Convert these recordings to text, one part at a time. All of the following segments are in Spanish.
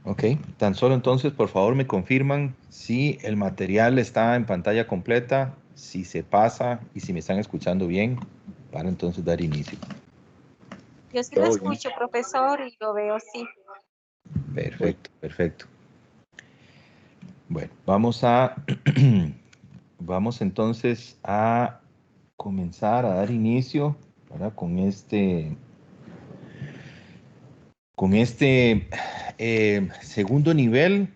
Ok, tan solo entonces, por favor, me confirman si el material está en pantalla completa, si se pasa y si me están escuchando bien, para entonces dar inicio. Yo sí lo Todo bien. escucho, profesor, y lo veo, sí. Uy, Perfecto, perfecto. Bueno, vamos entonces a comenzar a dar inicio, ¿verdad? Con este segundo nivel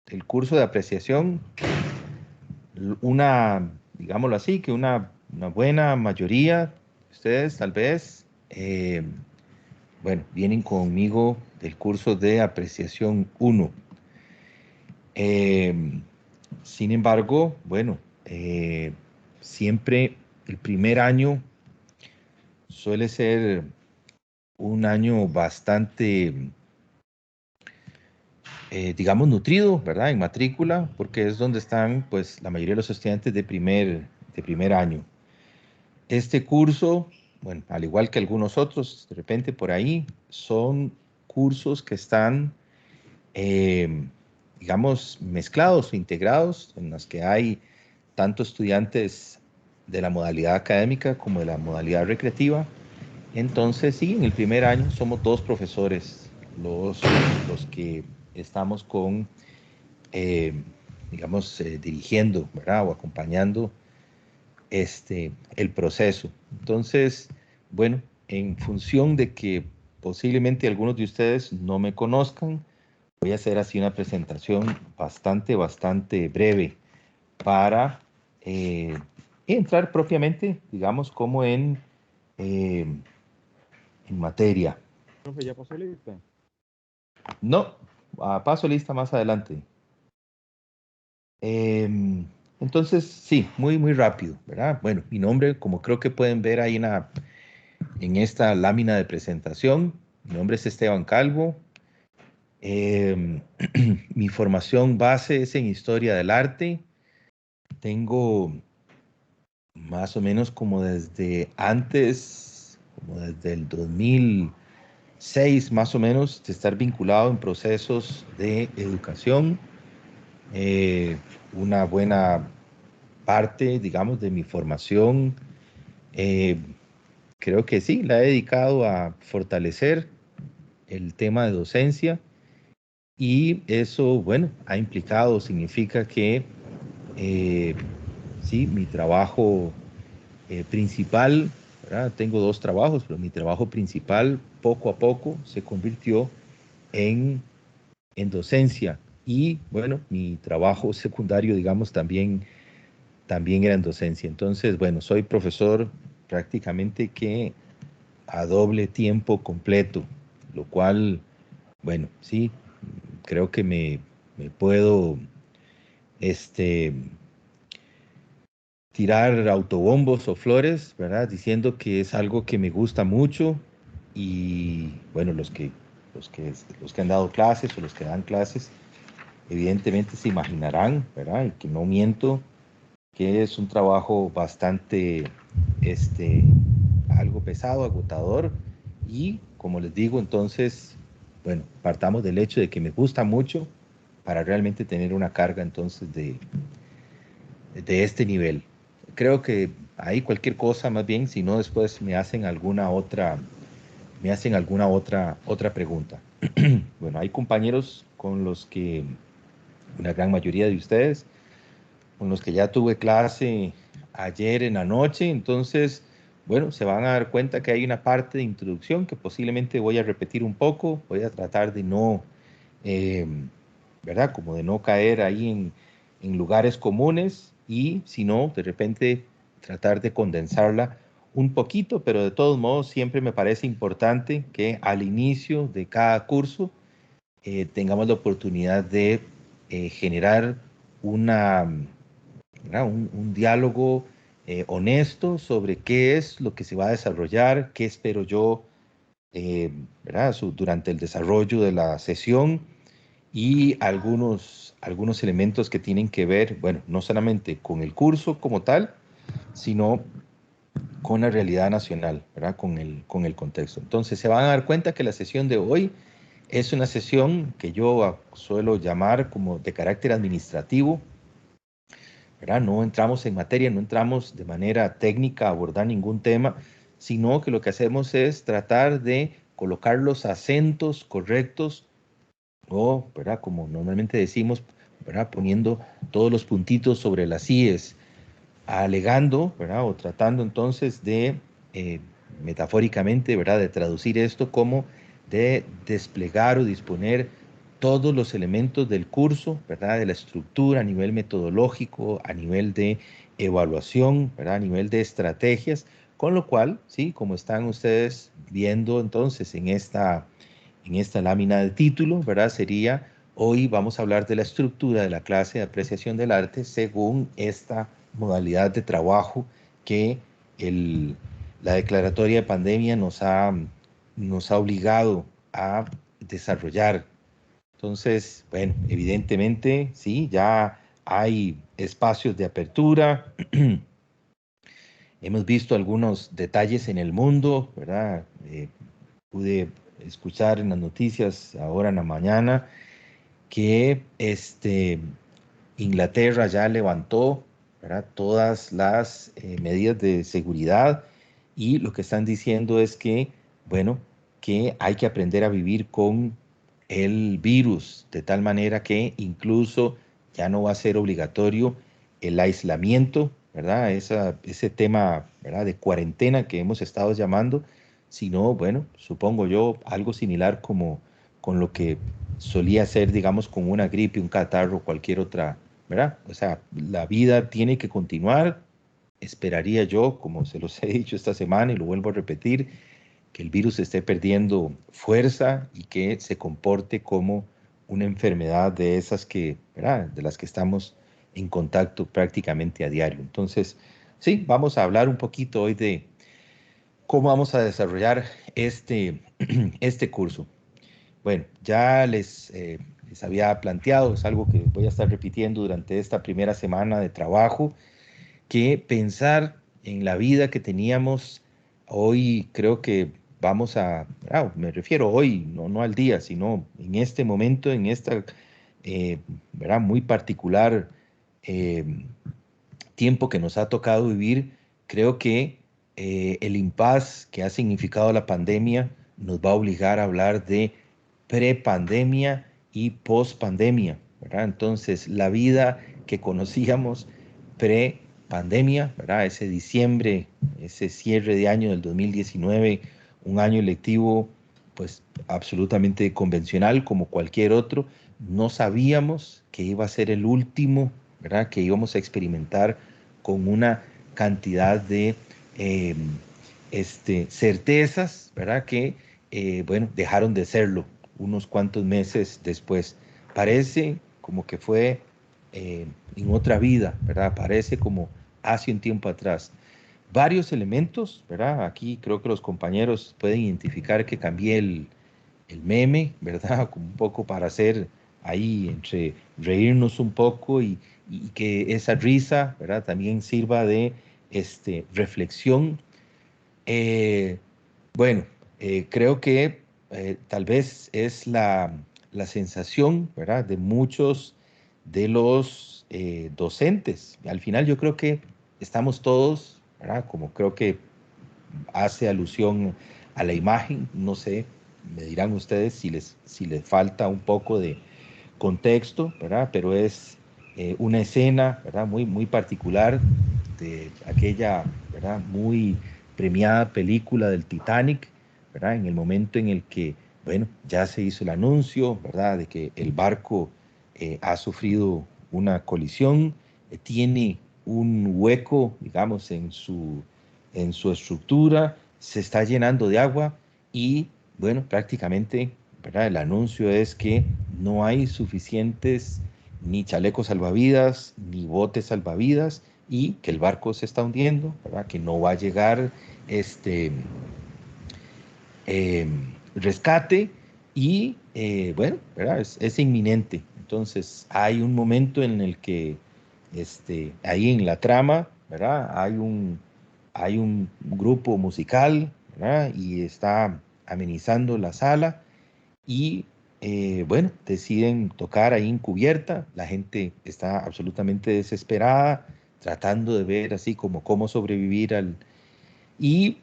del curso de apreciación. Digámoslo así, que una buena mayoría de ustedes tal vez, bueno, vienen conmigo del curso de apreciación 1. Eh, Sin embargo, bueno, siempre el primer año suele ser un año bastante, digamos, nutrido, ¿verdad? En matrícula, porque es donde están, pues, la mayoría de los estudiantes de primer año. Este curso, bueno, al igual que algunos otros, de repente por ahí, son cursos que están, eh, digamos, mezclados o integrados, en los que hay tanto estudiantes de la modalidad académica como de la modalidad recreativa. Entonces, sí, en el primer año somos dos profesores los que estamos eh, digamos, dirigiendo, ¿verdad? O acompañando el proceso. Entonces, bueno, en función de que posiblemente algunos de ustedes no me conozcan, voy a hacer así una presentación bastante breve para entrar propiamente, digamos, como eh, en materia. profe, ya pasó lista. No, paso lista más adelante. Entonces, sí, muy rápido, ¿verdad? Bueno, mi nombre, como creo que pueden ver ahí en esta lámina de presentación, mi nombre es Esteban Calvo. Em, Mi formación base es en historia del arte. Tengo más o menos como desde antes, como desde el 2006 más o menos, de estar vinculado en procesos de educación. Una buena parte, digamos, de mi formación, eh, creo que sí, la he dedicado a fortalecer el tema de docencia y eso, bueno, ha implicado, significa que eh, sí, mi trabajo principal, ¿verdad? Tengo dos trabajos, pero mi trabajo principal poco a poco se convirtió en, en docencia y bueno, mi trabajo secundario, digamos, también era en docencia. Entonces, bueno, soy profesor prácticamente que a doble tiempo completo, lo cual, bueno, sí, creo que me puedo este, tirar autobombos o flores, ¿verdad? Diciendo que es algo que me gusta mucho y, bueno, los que han dado clases o los que dan clases, evidentemente se imaginarán, ¿verdad? Y que no miento, que es un trabajo bastante, este, algo pesado, agotador y como les digo, entonces, bueno, partamos del hecho de que me gusta mucho para realmente tener una carga entonces de este nivel. Creo que ahí cualquier cosa, más bien, si no después me hacen alguna otra pregunta. Bueno, hay compañeros con los que, una gran mayoría de ustedes, con los que ya tuve clase ayer en la noche, entonces, bueno, se van a dar cuenta que hay una parte de introducción que posiblemente voy a repetir un poco, voy a tratar de no, eh, ¿verdad? Como de no caer ahí en lugares comunes y si no, de repente tratar de condensarla un poquito, pero de todos modos siempre me parece importante que al inicio de cada curso tengamos la oportunidad de generar una, ¿verdad? Un diálogo honesto sobre qué es lo que se va a desarrollar, qué espero yo, ¿verdad? Durante el desarrollo de la sesión y algunos elementos que tienen que ver, bueno, no solamente con el curso como tal, sino con la realidad nacional, ¿verdad? Con el contexto. Entonces se van a dar cuenta que la sesión de hoy es una sesión que yo suelo llamar como de carácter administrativo, ¿verdad? No entramos en materia, no entramos de manera técnica a abordar ningún tema, sino que lo que hacemos es tratar de colocar los acentos correctos o, ¿verdad? Como normalmente decimos, ¿verdad? Poniendo todos los puntitos sobre las íes, alegando, ¿verdad? O tratando entonces de, eh, metafóricamente, ¿verdad? De traducir esto como de desplegar o disponer todos los elementos del curso, ¿verdad? De la estructura a nivel metodológico, a nivel de evaluación, ¿verdad? A nivel de estrategias, con lo cual, sí, como están ustedes viendo entonces en esta lámina de título, ¿verdad? Sería, hoy vamos a hablar de la estructura de la clase de apreciación del arte según esta modalidad de trabajo que la declaratoria de pandemia nos ha obligado a desarrollar. Entonces, bueno, evidentemente, sí, ya hay espacios de apertura. Hemos visto algunos detalles en el mundo, ¿verdad? Pude escuchar en las noticias ahora en la mañana que Inglaterra ya levantó, ¿verdad? Todas las medidas de seguridad y lo que están diciendo es que, bueno, que hay que aprender a vivir con el virus de tal manera que incluso ya no va a ser obligatorio el aislamiento, ¿verdad? Ese tema, ¿verdad? De cuarentena que hemos estado llamando, sino, bueno, supongo yo, algo similar como con lo que solía ser, digamos, con una gripe, un catarro, cualquier otra, ¿verdad? O sea, la vida tiene que continuar. Esperaría yo, como se los he dicho esta semana y lo vuelvo a repetir, que el virus esté perdiendo fuerza y que se comporte como una enfermedad de esas que, ¿verdad? De las que estamos en contacto prácticamente a diario. Entonces, sí, vamos a hablar un poquito hoy de cómo vamos a desarrollar este curso. Bueno, ya les había planteado, es algo que voy a estar repitiendo durante esta primera semana de trabajo, que pensar en la vida que teníamos hoy, creo que me refiero hoy, no al día, sino en este momento, en esta, ¿verdad? Muy particular eh, tiempo que nos ha tocado vivir, creo que el impas que ha significado la pandemia nos va a obligar a hablar de prepandemia y pospandemia, ¿verdad? Entonces, la vida que conocíamos pre-pandemia, ¿verdad? Ese diciembre, ese cierre de año del 2019, un año lectivo, pues absolutamente convencional como cualquier otro, no sabíamos que iba a ser el último, ¿verdad? Que íbamos a experimentar con una cantidad de eh, certezas, ¿verdad? Que, bueno, dejaron de serlo unos cuantos meses después. Parece como que fue en otra vida, ¿verdad? Parece como hace un tiempo atrás. Varios elementos, ¿verdad? Aquí creo que los compañeros pueden identificar que cambié el meme, ¿verdad? Como un poco para hacer ahí entre reírnos un poco y que esa risa, ¿verdad? También sirva de reflexión. Eh, bueno, creo que tal vez es la sensación, ¿verdad? De muchos de los docentes. Al final yo creo que estamos todos, ¿verdad? Como creo que hace alusión a la imagen, no sé, me dirán ustedes si les falta un poco de contexto, ¿verdad? Pero es una escena, ¿verdad? Muy, muy particular de aquella, ¿verdad? Muy premiada película del Titanic, ¿verdad? En el momento en el que, bueno, ya se hizo el anuncio, ¿verdad? De que el barco ha sufrido una colisión, tiene un hueco, digamos, en su estructura, se está llenando de agua y, bueno, prácticamente, ¿verdad? El anuncio es que no hay suficientes ni chalecos salvavidas, ni botes salvavidas, y que el barco se está hundiendo, ¿verdad? Que no va a llegar este eh, rescate y, bueno, ¿verdad? Es inminente. Entonces, hay un momento en el que ahí en la trama, ¿verdad? Hay un grupo musical, ¿verdad? Y está amenizando la sala y bueno, deciden tocar ahí en cubierta. La gente está absolutamente desesperada, tratando de ver así como cómo sobrevivir al... Y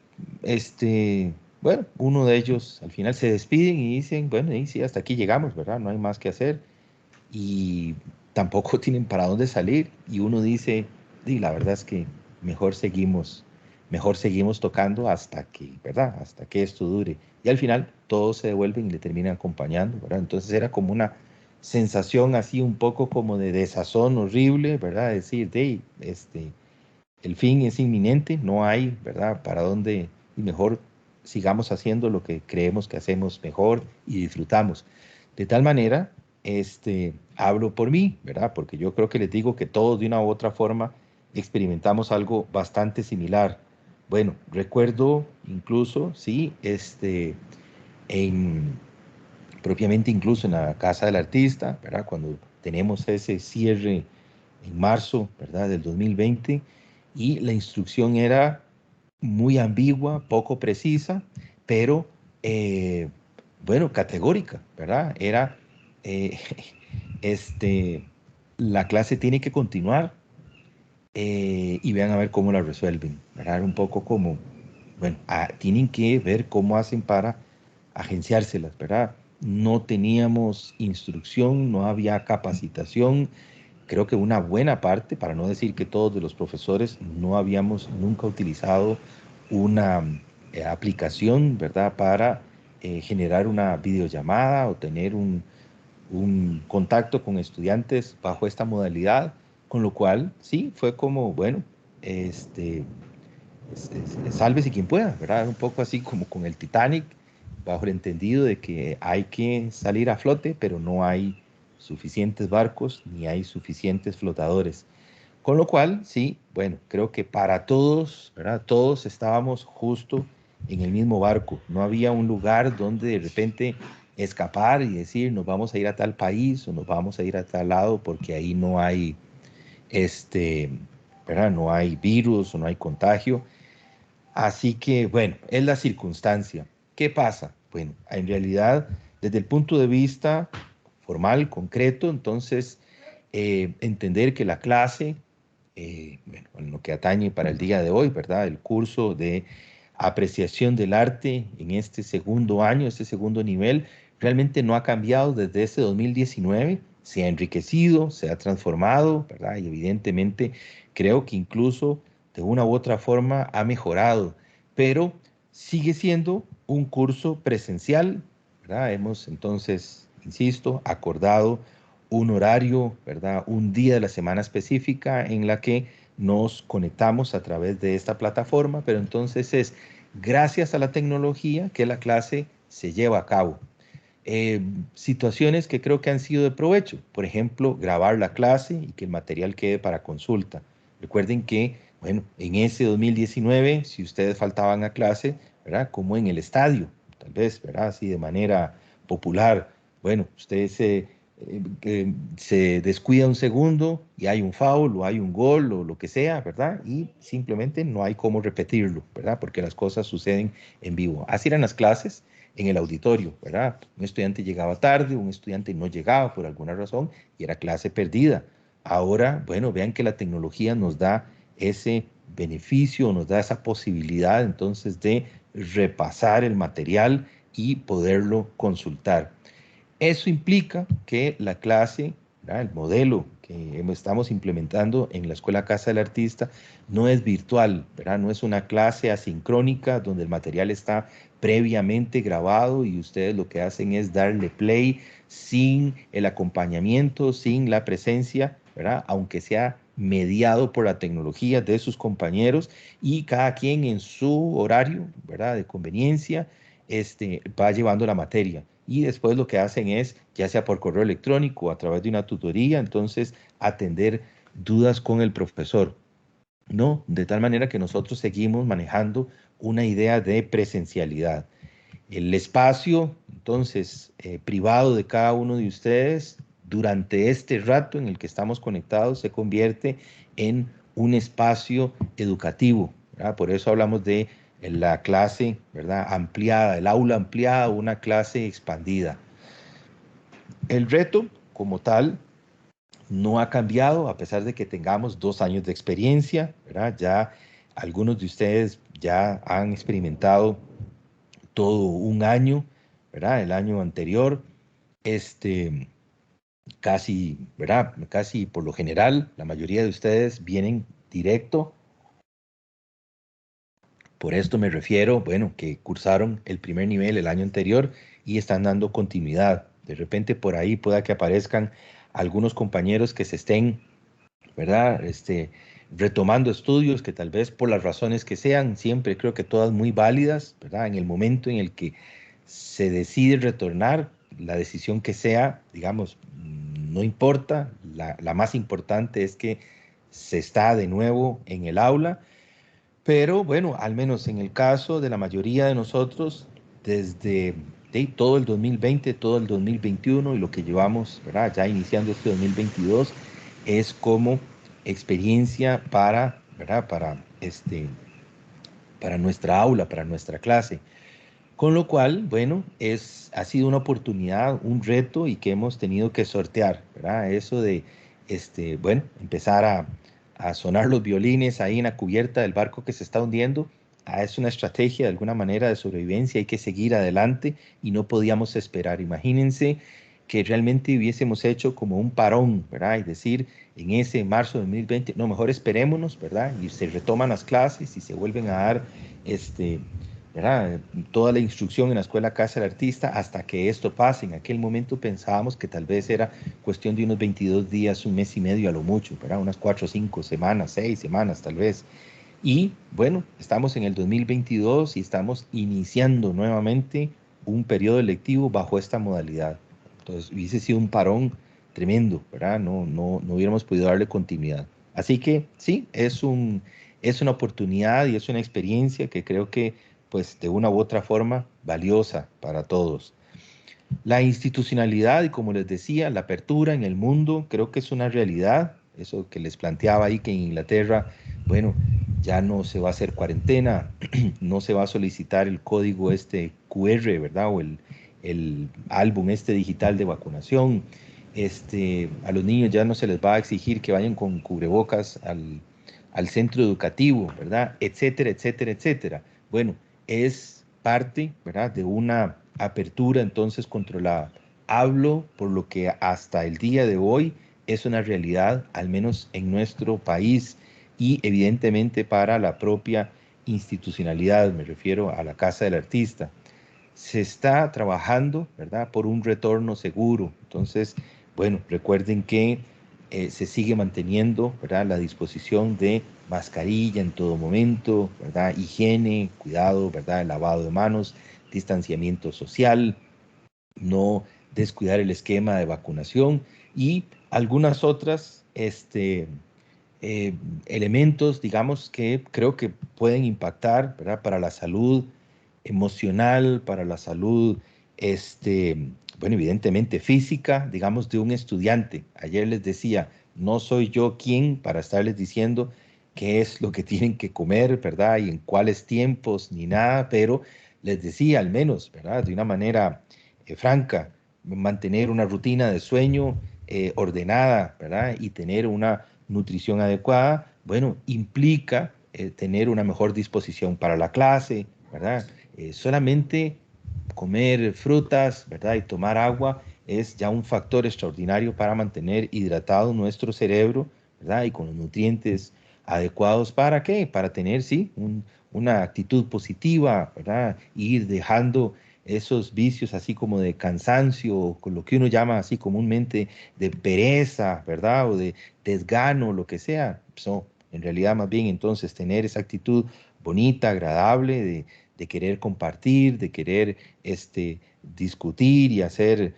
bueno, uno de ellos al final se despiden y dicen, bueno, y sí, hasta aquí llegamos, ¿verdad? No hay más que hacer. Y tampoco tienen para dónde salir. Y uno dice, y la verdad es que mejor mejor seguimos tocando hasta que, ¿verdad? Hasta que esto dure. Y al final todos se devuelven y le terminan acompañando, ¿verdad? Entonces era como una sensación así un poco como de desazón horrible, ¿verdad? Decir, el fin es inminente, no hay, ¿verdad? Para dónde, y mejor sigamos haciendo lo que creemos que hacemos mejor y disfrutamos. De tal manera, hablo por mí, ¿verdad? Porque yo creo que les digo que todos de una u otra forma experimentamos algo bastante similar. Bueno, recuerdo incluso, sí, en, propiamente incluso en la casa del artista, ¿verdad? Cuando tenemos ese cierre en marzo, ¿verdad? Del 2020, y la instrucción era muy ambigua, poco precisa, pero, bueno, categórica, ¿verdad? Era, eh, este, la clase tiene que continuar, y vean a ver cómo la resuelven, ¿verdad? Era un poco como, bueno, tienen que ver cómo hacen para agenciárselas, ¿verdad? No teníamos instrucción, no había capacitación. Creo que una buena parte, para no decir que todos de los profesores, no habíamos nunca utilizado una aplicación, ¿verdad? Para generar una videollamada o tener un contacto con estudiantes bajo esta modalidad, con lo cual, sí, fue como, bueno, este, sálvese quien pueda, ¿verdad? Un poco así como con el Titanic, bajo el entendido de que hay que salir a flote, pero no hay suficientes barcos ni hay suficientes flotadores. Con lo cual, sí, bueno, creo que para todos, ¿verdad? Todos estábamos justo en el mismo barco. No había un lugar donde de repente escapar y decir, nos vamos a ir a tal país o nos vamos a ir a tal lado porque ahí no hay, este, ¿verdad? No hay virus o no hay contagio. Así que, bueno, es la circunstancia. ¿Qué pasa? Bueno, en realidad, desde el punto de vista formal, concreto, entonces, entender que la clase, bueno, en lo que atañe para el día de hoy, ¿verdad? El curso de apreciación del arte en este segundo año, este segundo nivel, realmente no ha cambiado desde ese 2019, se ha enriquecido, se ha transformado, ¿verdad? Y evidentemente creo que incluso de una u otra forma ha mejorado, pero sigue siendo un curso presencial, ¿verdad? Hemos entonces, insisto, acordado un horario, ¿verdad? Un día de la semana específica en la que nos conectamos a través de esta plataforma, pero entonces es gracias a la tecnología que la clase se lleva a cabo. Situaciones que creo que han sido de provecho, por ejemplo, grabar la clase y que el material quede para consulta. Recuerden que, bueno, en ese 2019, si ustedes faltaban a clase, ¿verdad? Como en el estadio, tal vez, ¿verdad? Así de manera popular, bueno, ustedes se descuida un segundo y hay un foul o hay un gol o lo que sea, ¿verdad? Y simplemente no hay cómo repetirlo, ¿verdad? Porque las cosas suceden en vivo. Así eran las clases en el auditorio, ¿verdad? Un estudiante llegaba tarde, un estudiante no llegaba por alguna razón y era clase perdida. Ahora, bueno, vean que la tecnología nos da ese beneficio, nos da esa posibilidad entonces de repasar el material y poderlo consultar. Eso implica que la clase, ¿verdad? El modelo que estamos implementando en la Escuela Casa del Artista no es virtual, ¿verdad? No es una clase asincrónica donde el material está previamente grabado y ustedes lo que hacen es darle play sin el acompañamiento, sin la presencia, ¿verdad? Aunque sea mediado por la tecnología de sus compañeros y cada quien en su horario, ¿verdad? De conveniencia, va llevando la materia. Y después lo que hacen es, ya sea por correo electrónico o a través de una tutoría, entonces atender dudas con el profesor. No, de tal manera que nosotros seguimos manejando una idea de presencialidad. El espacio, entonces, privado de cada uno de ustedes, durante este rato en el que estamos conectados, se convierte en un espacio educativo, ¿verdad? Por eso hablamos de la clase, ¿verdad? Ampliada, el aula ampliada, una clase expandida. El reto como tal no ha cambiado a pesar de que tengamos 2 años de experiencia, ¿verdad? Ya algunos de ustedes ya han experimentado todo un año, ¿verdad? El año anterior, casi, ¿verdad? Casi por lo general, la mayoría de ustedes vienen directo. Por esto me refiero, bueno, que cursaron el primer nivel el año anterior y están dando continuidad. De repente por ahí pueda que aparezcan algunos compañeros que se estén, ¿verdad? Retomando estudios que tal vez por las razones que sean, siempre creo que todas muy válidas, ¿verdad? En el momento en el que se decide retornar, la decisión que sea, digamos, no importa, la más importante es que se está de nuevo en el aula, pero bueno, al menos en el caso de la mayoría de nosotros, desde todo el 2020, todo el 2021 y lo que llevamos, ¿verdad? Ya iniciando este 2022, es como experiencia para, ¿verdad? Para nuestra aula, para nuestra clase. Con lo cual, bueno, ha sido una oportunidad, un reto y que hemos tenido que sortear, ¿verdad? Eso de, bueno, empezar a sonar los violines ahí en la cubierta del barco que se está hundiendo. Es una estrategia de alguna manera de sobrevivencia, hay que seguir adelante y no podíamos esperar. Imagínense que realmente hubiésemos hecho como un parón, ¿verdad? Y decir, en ese marzo de 2020, no, mejor esperémonos, ¿verdad? Y se retoman las clases y se vuelven a dar, ¿verdad? Toda la instrucción en la escuela Casa del Artista hasta que esto pase. En aquel momento pensábamos que tal vez era cuestión de unos 22 días, un mes y medio a lo mucho, ¿verdad? Unas 4 o 5 semanas, 6 semanas tal vez. Y bueno, estamos en el 2022 y estamos iniciando nuevamente un periodo lectivo bajo esta modalidad. Entonces hubiese sido un parón tremendo, ¿verdad? No hubiéramos podido darle continuidad. Así que sí, es una oportunidad y es una experiencia que creo que pues de una u otra forma valiosa para todos. La institucionalidad y como les decía, la apertura en el mundo creo que es una realidad. Eso que les planteaba ahí que en Inglaterra, bueno, ya no se va a hacer cuarentena, no se va a solicitar el código QR, ¿verdad? O el álbum digital de vacunación. A los niños ya no se les va a exigir que vayan con cubrebocas al centro educativo, ¿verdad? Etcétera, etcétera, etcétera. Bueno, es parte, ¿verdad? De una apertura entonces controlada. Hablo por lo que hasta el día de hoy es una realidad, al menos en nuestro país y evidentemente para la propia institucionalidad, me refiero a la Casa del Artista. Se está trabajando, ¿verdad?, por un retorno seguro. Entonces, bueno, recuerden que se sigue manteniendo, ¿verdad?, la disposición de mascarilla en todo momento, ¿verdad?, higiene, cuidado, ¿verdad?, lavado de manos, distanciamiento social, no descuidar el esquema de vacunación y algunas otras elementos, digamos, que creo que pueden impactar, ¿verdad?, para la salud emocional, para la salud, bueno, evidentemente física, digamos, de un estudiante. Ayer les decía, no soy yo quien para estarles diciendo qué es lo que tienen que comer, ¿verdad? Y en cuáles tiempos, ni nada, pero les decía al menos, ¿verdad? De una manera franca, mantener una rutina de sueño ordenada, ¿verdad? Y tener una nutrición adecuada, bueno, implica tener una mejor disposición para la clase, ¿verdad? Solamente comer frutas, ¿verdad? Y tomar agua es ya un factor extraordinario para mantener hidratado nuestro cerebro, ¿verdad? Y con los nutrientes adecuados. ¿Para qué? Para tener, sí, una actitud positiva, ¿verdad? Ir dejando esos vicios así como de cansancio, con lo que uno llama así comúnmente de pereza, ¿verdad? O de desgano, lo que sea. So, en realidad, más bien, entonces, tener esa actitud bonita, agradable, de querer compartir, de querer discutir y hacer,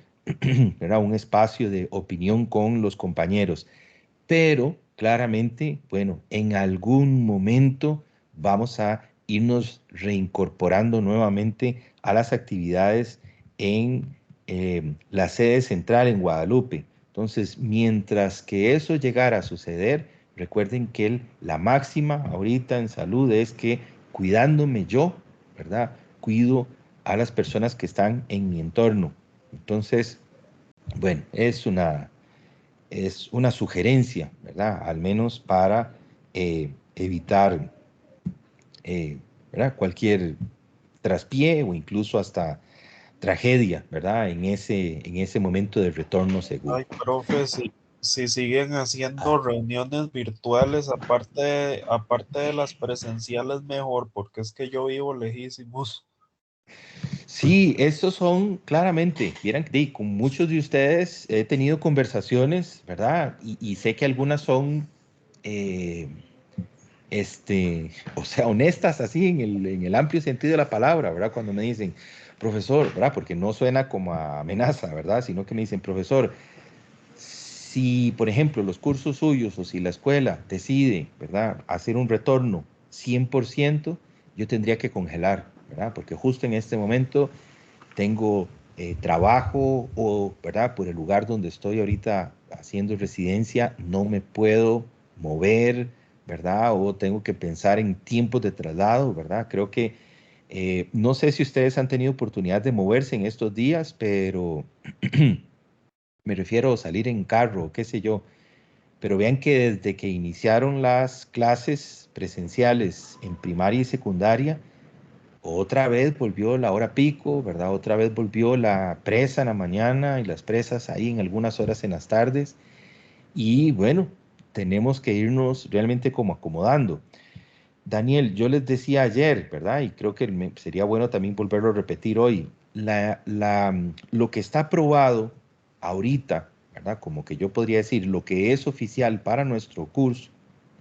¿verdad?, un espacio de opinión con los compañeros. Pero claramente, bueno, en algún momento vamos a irnos reincorporando nuevamente a las actividades en la sede central en Guadalupe. Entonces, mientras que eso llegara a suceder, recuerden que la máxima ahorita en salud es que cuidándome yo, ¿verdad? Cuido a las personas que están en mi entorno. Entonces, bueno, es una sugerencia, ¿verdad? Al menos para evitar ¿verdad? Cualquier traspié o incluso hasta tragedia, ¿verdad? En ese momento de retorno seguro. Ay, profe, si siguen haciendo reuniones virtuales, aparte de las presenciales, mejor, porque es que yo vivo lejísimos. Sí, estos son claramente, vieran que con muchos de ustedes he tenido conversaciones, ¿verdad? Y sé que algunas son, eh, o sea, honestas así en el amplio sentido de la palabra, ¿verdad? Cuando me dicen, profesor, ¿verdad? Porque no suena como a amenaza, ¿verdad? Sino que me dicen, profesor, si, por ejemplo, los cursos suyos o si la escuela decide, ¿verdad?, hacer un retorno 100%, yo tendría que congelar, ¿verdad? Porque justo en este momento tengo trabajo o, ¿verdad?, por el lugar donde estoy ahorita haciendo residencia, no me puedo mover, ¿verdad? O tengo que pensar en tiempos de traslado, ¿verdad? Creo que, no sé si ustedes han tenido oportunidad de moverse en estos días, pero me refiero a salir en carro, qué sé yo. Pero vean que desde que iniciaron las clases presenciales en primaria y secundaria, otra vez volvió la hora pico, ¿verdad? Otra vez volvió la presa en la mañana y las presas ahí en algunas horas en las tardes. Y bueno, tenemos que irnos realmente como acomodando. Daniel, yo les decía ayer, ¿verdad? Y creo que sería bueno también volverlo a repetir hoy. Lo que está aprobado ahorita, ¿verdad? Como que yo podría decir, lo que es oficial para nuestro curso,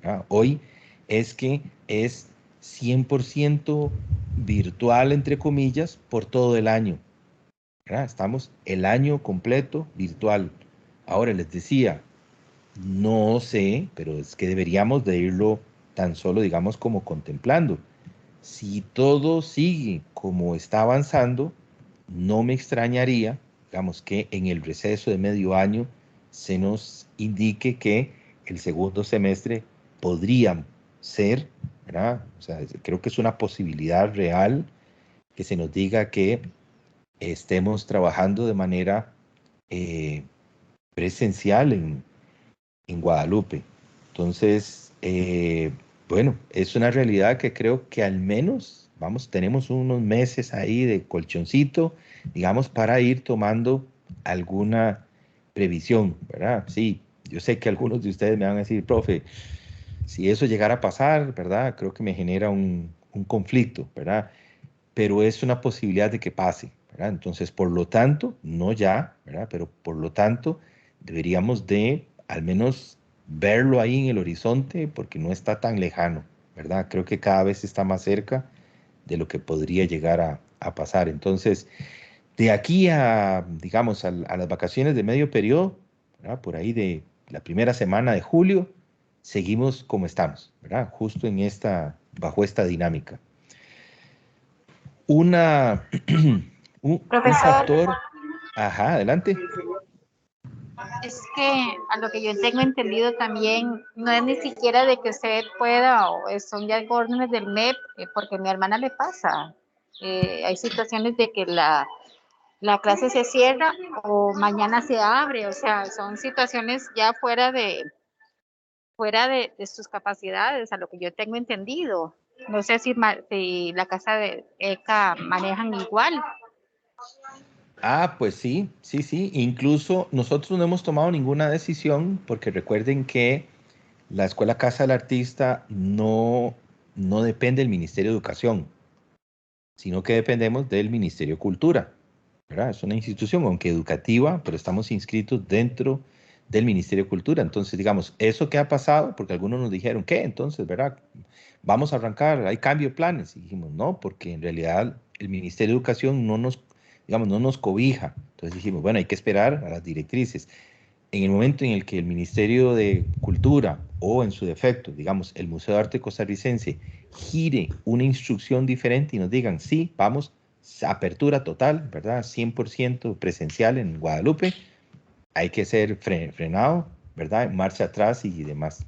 ¿verdad? Hoy es que es 100% virtual, entre comillas, por todo el año, ¿verdad? Estamos el año completo virtual. Ahora les decía, no sé, pero es que deberíamos de irlo tan solo, digamos, como contemplando. Si todo sigue como está avanzando, no me extrañaría, digamos, que en el receso de medio año se nos indique que el segundo semestre podría ser, ¿verdad? O sea, creo que es una posibilidad real que se nos diga que estemos trabajando de manera eh, presencial en Guadalupe. Entonces, bueno, es una realidad que creo que al menos, vamos, tenemos unos meses ahí de colchoncito, digamos, para ir tomando alguna previsión, ¿verdad? Sí, yo sé que algunos de ustedes me van a decir, profe, si eso llegara a pasar, ¿verdad? Creo que me genera un conflicto, ¿verdad? Pero es una posibilidad de que pase, ¿verdad? Entonces, por lo tanto, no ya, ¿verdad? Pero por lo tanto, deberíamos de al menos verlo ahí en el horizonte porque no está tan lejano, ¿verdad? Creo que cada vez está más cerca de lo que podría llegar a pasar. Entonces, de aquí a, digamos, a las vacaciones de medio periodo, ¿verdad? Por ahí de la primera semana de julio, seguimos como estamos, ¿verdad? Justo en bajo esta dinámica. Una, un Profesor, factor, ajá, adelante. es que a lo que yo tengo entendido también no es ni siquiera de que usted pueda o son ya órdenes del MEP, porque a mi hermana le pasa. Hay situaciones de que la clase se cierra o mañana se abre, o sea, son situaciones ya fuera de sus capacidades, a lo que yo tengo entendido. No sé si la casa de ECA manejan igual. Ah, pues sí, sí, sí. Incluso nosotros no hemos tomado ninguna decisión porque recuerden que la Escuela Casa del Artista no depende del Ministerio de Educación, sino que dependemos del Ministerio de Cultura, ¿verdad? Es una institución, aunque educativa, pero estamos inscritos dentro del Ministerio de Cultura. Entonces, digamos, eso que ha pasado, porque algunos nos dijeron, ¿qué? Entonces, ¿verdad? Vamos a arrancar, hay cambio de planes. Y dijimos, no, porque en realidad el Ministerio de Educación no nos, digamos, no nos cobija. Entonces dijimos, bueno, hay que esperar a las directrices. En el momento en el que el Ministerio de Cultura o en su defecto, digamos, el Museo de Arte Costarricense gire una instrucción diferente y nos digan, sí, vamos, apertura total, ¿verdad? 100% presencial en Guadalupe, hay que ser frenado, ¿verdad? Marcha atrás y demás.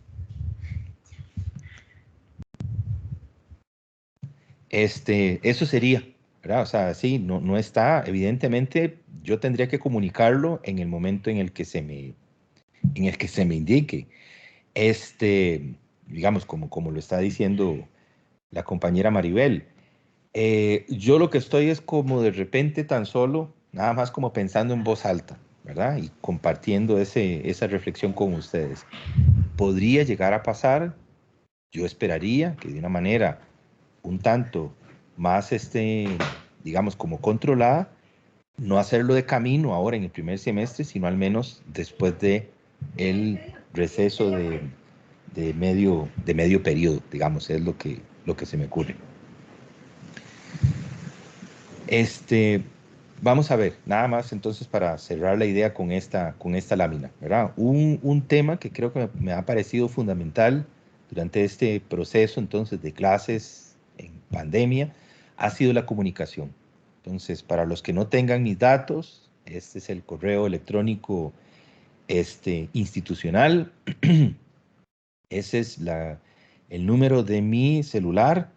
Eso sería. ¿verdad? O sea, sí, no está. Evidentemente, yo tendría que comunicarlo en el momento en el que se me indique. Digamos, como lo está diciendo la compañera Maribel. Yo lo que estoy es como de repente tan solo, nada más como pensando en voz alta, ¿verdad? Y compartiendo esa reflexión con ustedes. Podría llegar a pasar, yo esperaría que de una manera un tanto más, digamos, como controlada, no hacerlo de camino ahora en el primer semestre, sino al menos después de el receso de medio periodo, digamos, es lo que se me ocurre. Vamos a ver, nada más entonces para cerrar la idea con esta lámina, ¿verdad? Un tema que creo que me ha parecido fundamental durante este proceso entonces de clases en pandemia ha sido la comunicación. Entonces, para los que no tengan mis datos, este es el correo electrónico institucional, ese es el número de mi celular.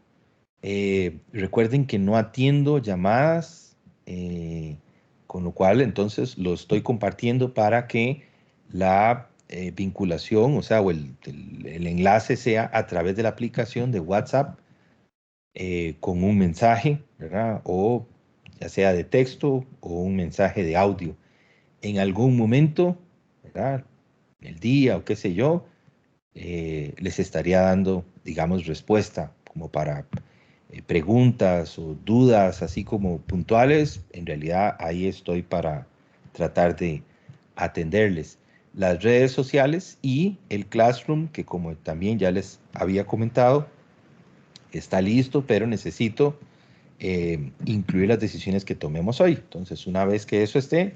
Recuerden que no atiendo llamadas, con lo cual entonces lo estoy compartiendo para que la vinculación, o sea, el enlace sea a través de la aplicación de WhatsApp, con un mensaje, ¿verdad? O ya sea de texto o un mensaje de audio. En algún momento, ¿verdad? El día o qué sé yo, les estaría dando, digamos, respuesta como para preguntas o dudas así como puntuales. En realidad ahí estoy para tratar de atenderles. Las redes sociales y el Classroom, que como también ya les había comentado, está listo, pero necesito incluir las decisiones que tomemos hoy. Entonces, una vez que eso esté,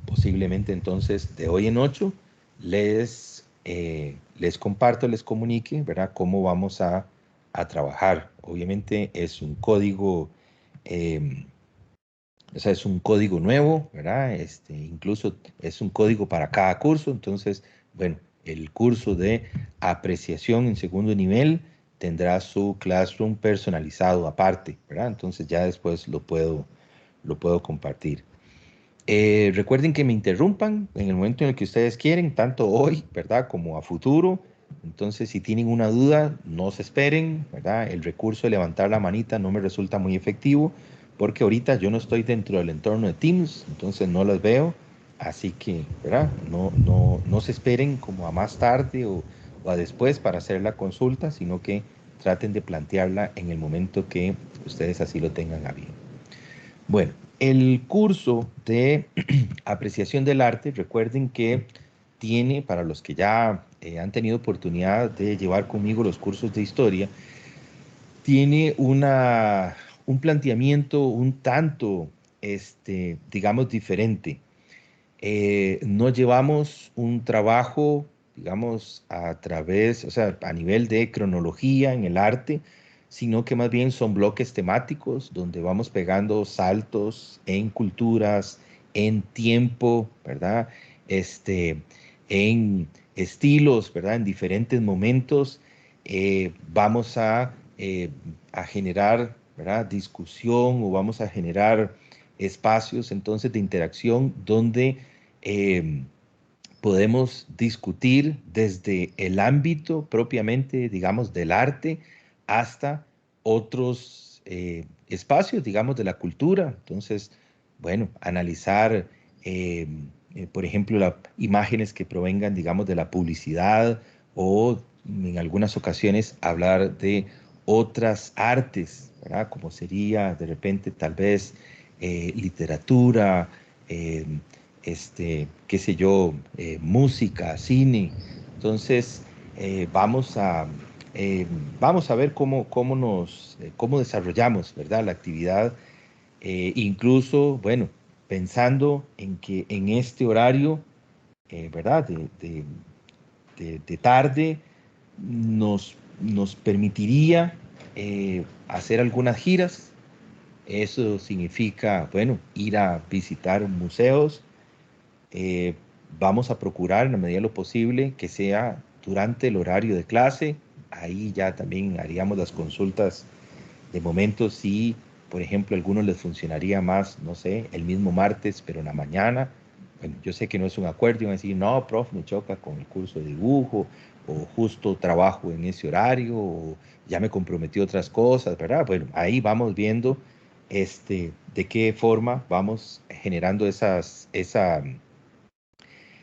posiblemente entonces de hoy en 8 les comparto, les comunique, ¿verdad? Cómo vamos a trabajar. Obviamente es un código, o sea, es un código nuevo, ¿verdad? Incluso es un código para cada curso. Entonces, bueno, el curso de apreciación en segundo nivel tendrá su Classroom personalizado aparte, ¿verdad? Entonces ya después lo puedo compartir. Recuerden que me interrumpan en el momento en el que ustedes quieren, tanto hoy, ¿verdad? Como a futuro. Entonces, si tienen una duda, no se esperen, ¿verdad? El recurso de levantar la manita no me resulta muy efectivo porque ahorita yo no estoy dentro del entorno de Teams, entonces no los veo. Así que, ¿verdad? No se esperen como a más tarde o a después para hacer la consulta, sino que traten de plantearla en el momento que ustedes así lo tengan a bien. Bueno, el curso de apreciación del arte, recuerden que tiene, para los que ya han tenido oportunidad de llevar conmigo los cursos de historia, tiene un planteamiento un tanto, digamos, diferente. No llevamos un trabajo, digamos, a través, o sea, a nivel de cronología en el arte, sino que más bien son bloques temáticos donde vamos pegando saltos en culturas, en tiempo, ¿verdad? En estilos, ¿verdad? En diferentes momentos, vamos a generar, ¿verdad? Discusión o vamos a generar espacios entonces de interacción donde eh, podemos discutir desde el ámbito propiamente, digamos, del arte hasta otros espacios, digamos, de la cultura. Entonces, bueno, analizar, por ejemplo, imágenes que provengan, digamos, de la publicidad o en algunas ocasiones hablar de otras artes, ¿verdad? Como sería de repente tal vez literatura, eh, qué sé yo, música, cine. Entonces, eh, vamos a, vamos a ver cómo desarrollamos, ¿verdad? La actividad, incluso, bueno, pensando en que en este horario, ¿verdad? De tarde, nos permitiría hacer algunas giras. Eso significa, bueno, ir a visitar museos. eh, Vamos a procurar en la medida de lo posible que sea durante el horario de clase. Ahí ya también haríamos las consultas de momento si por ejemplo, a algunos les funcionaría más, no sé, el mismo martes, pero en la mañana. Bueno, yo sé que no es un acuerdo, y van a decir, no, prof, me choca con el curso de dibujo, o justo trabajo en ese horario, o ya me comprometí a otras cosas, ¿verdad? Bueno, ahí vamos viendo de qué forma vamos generando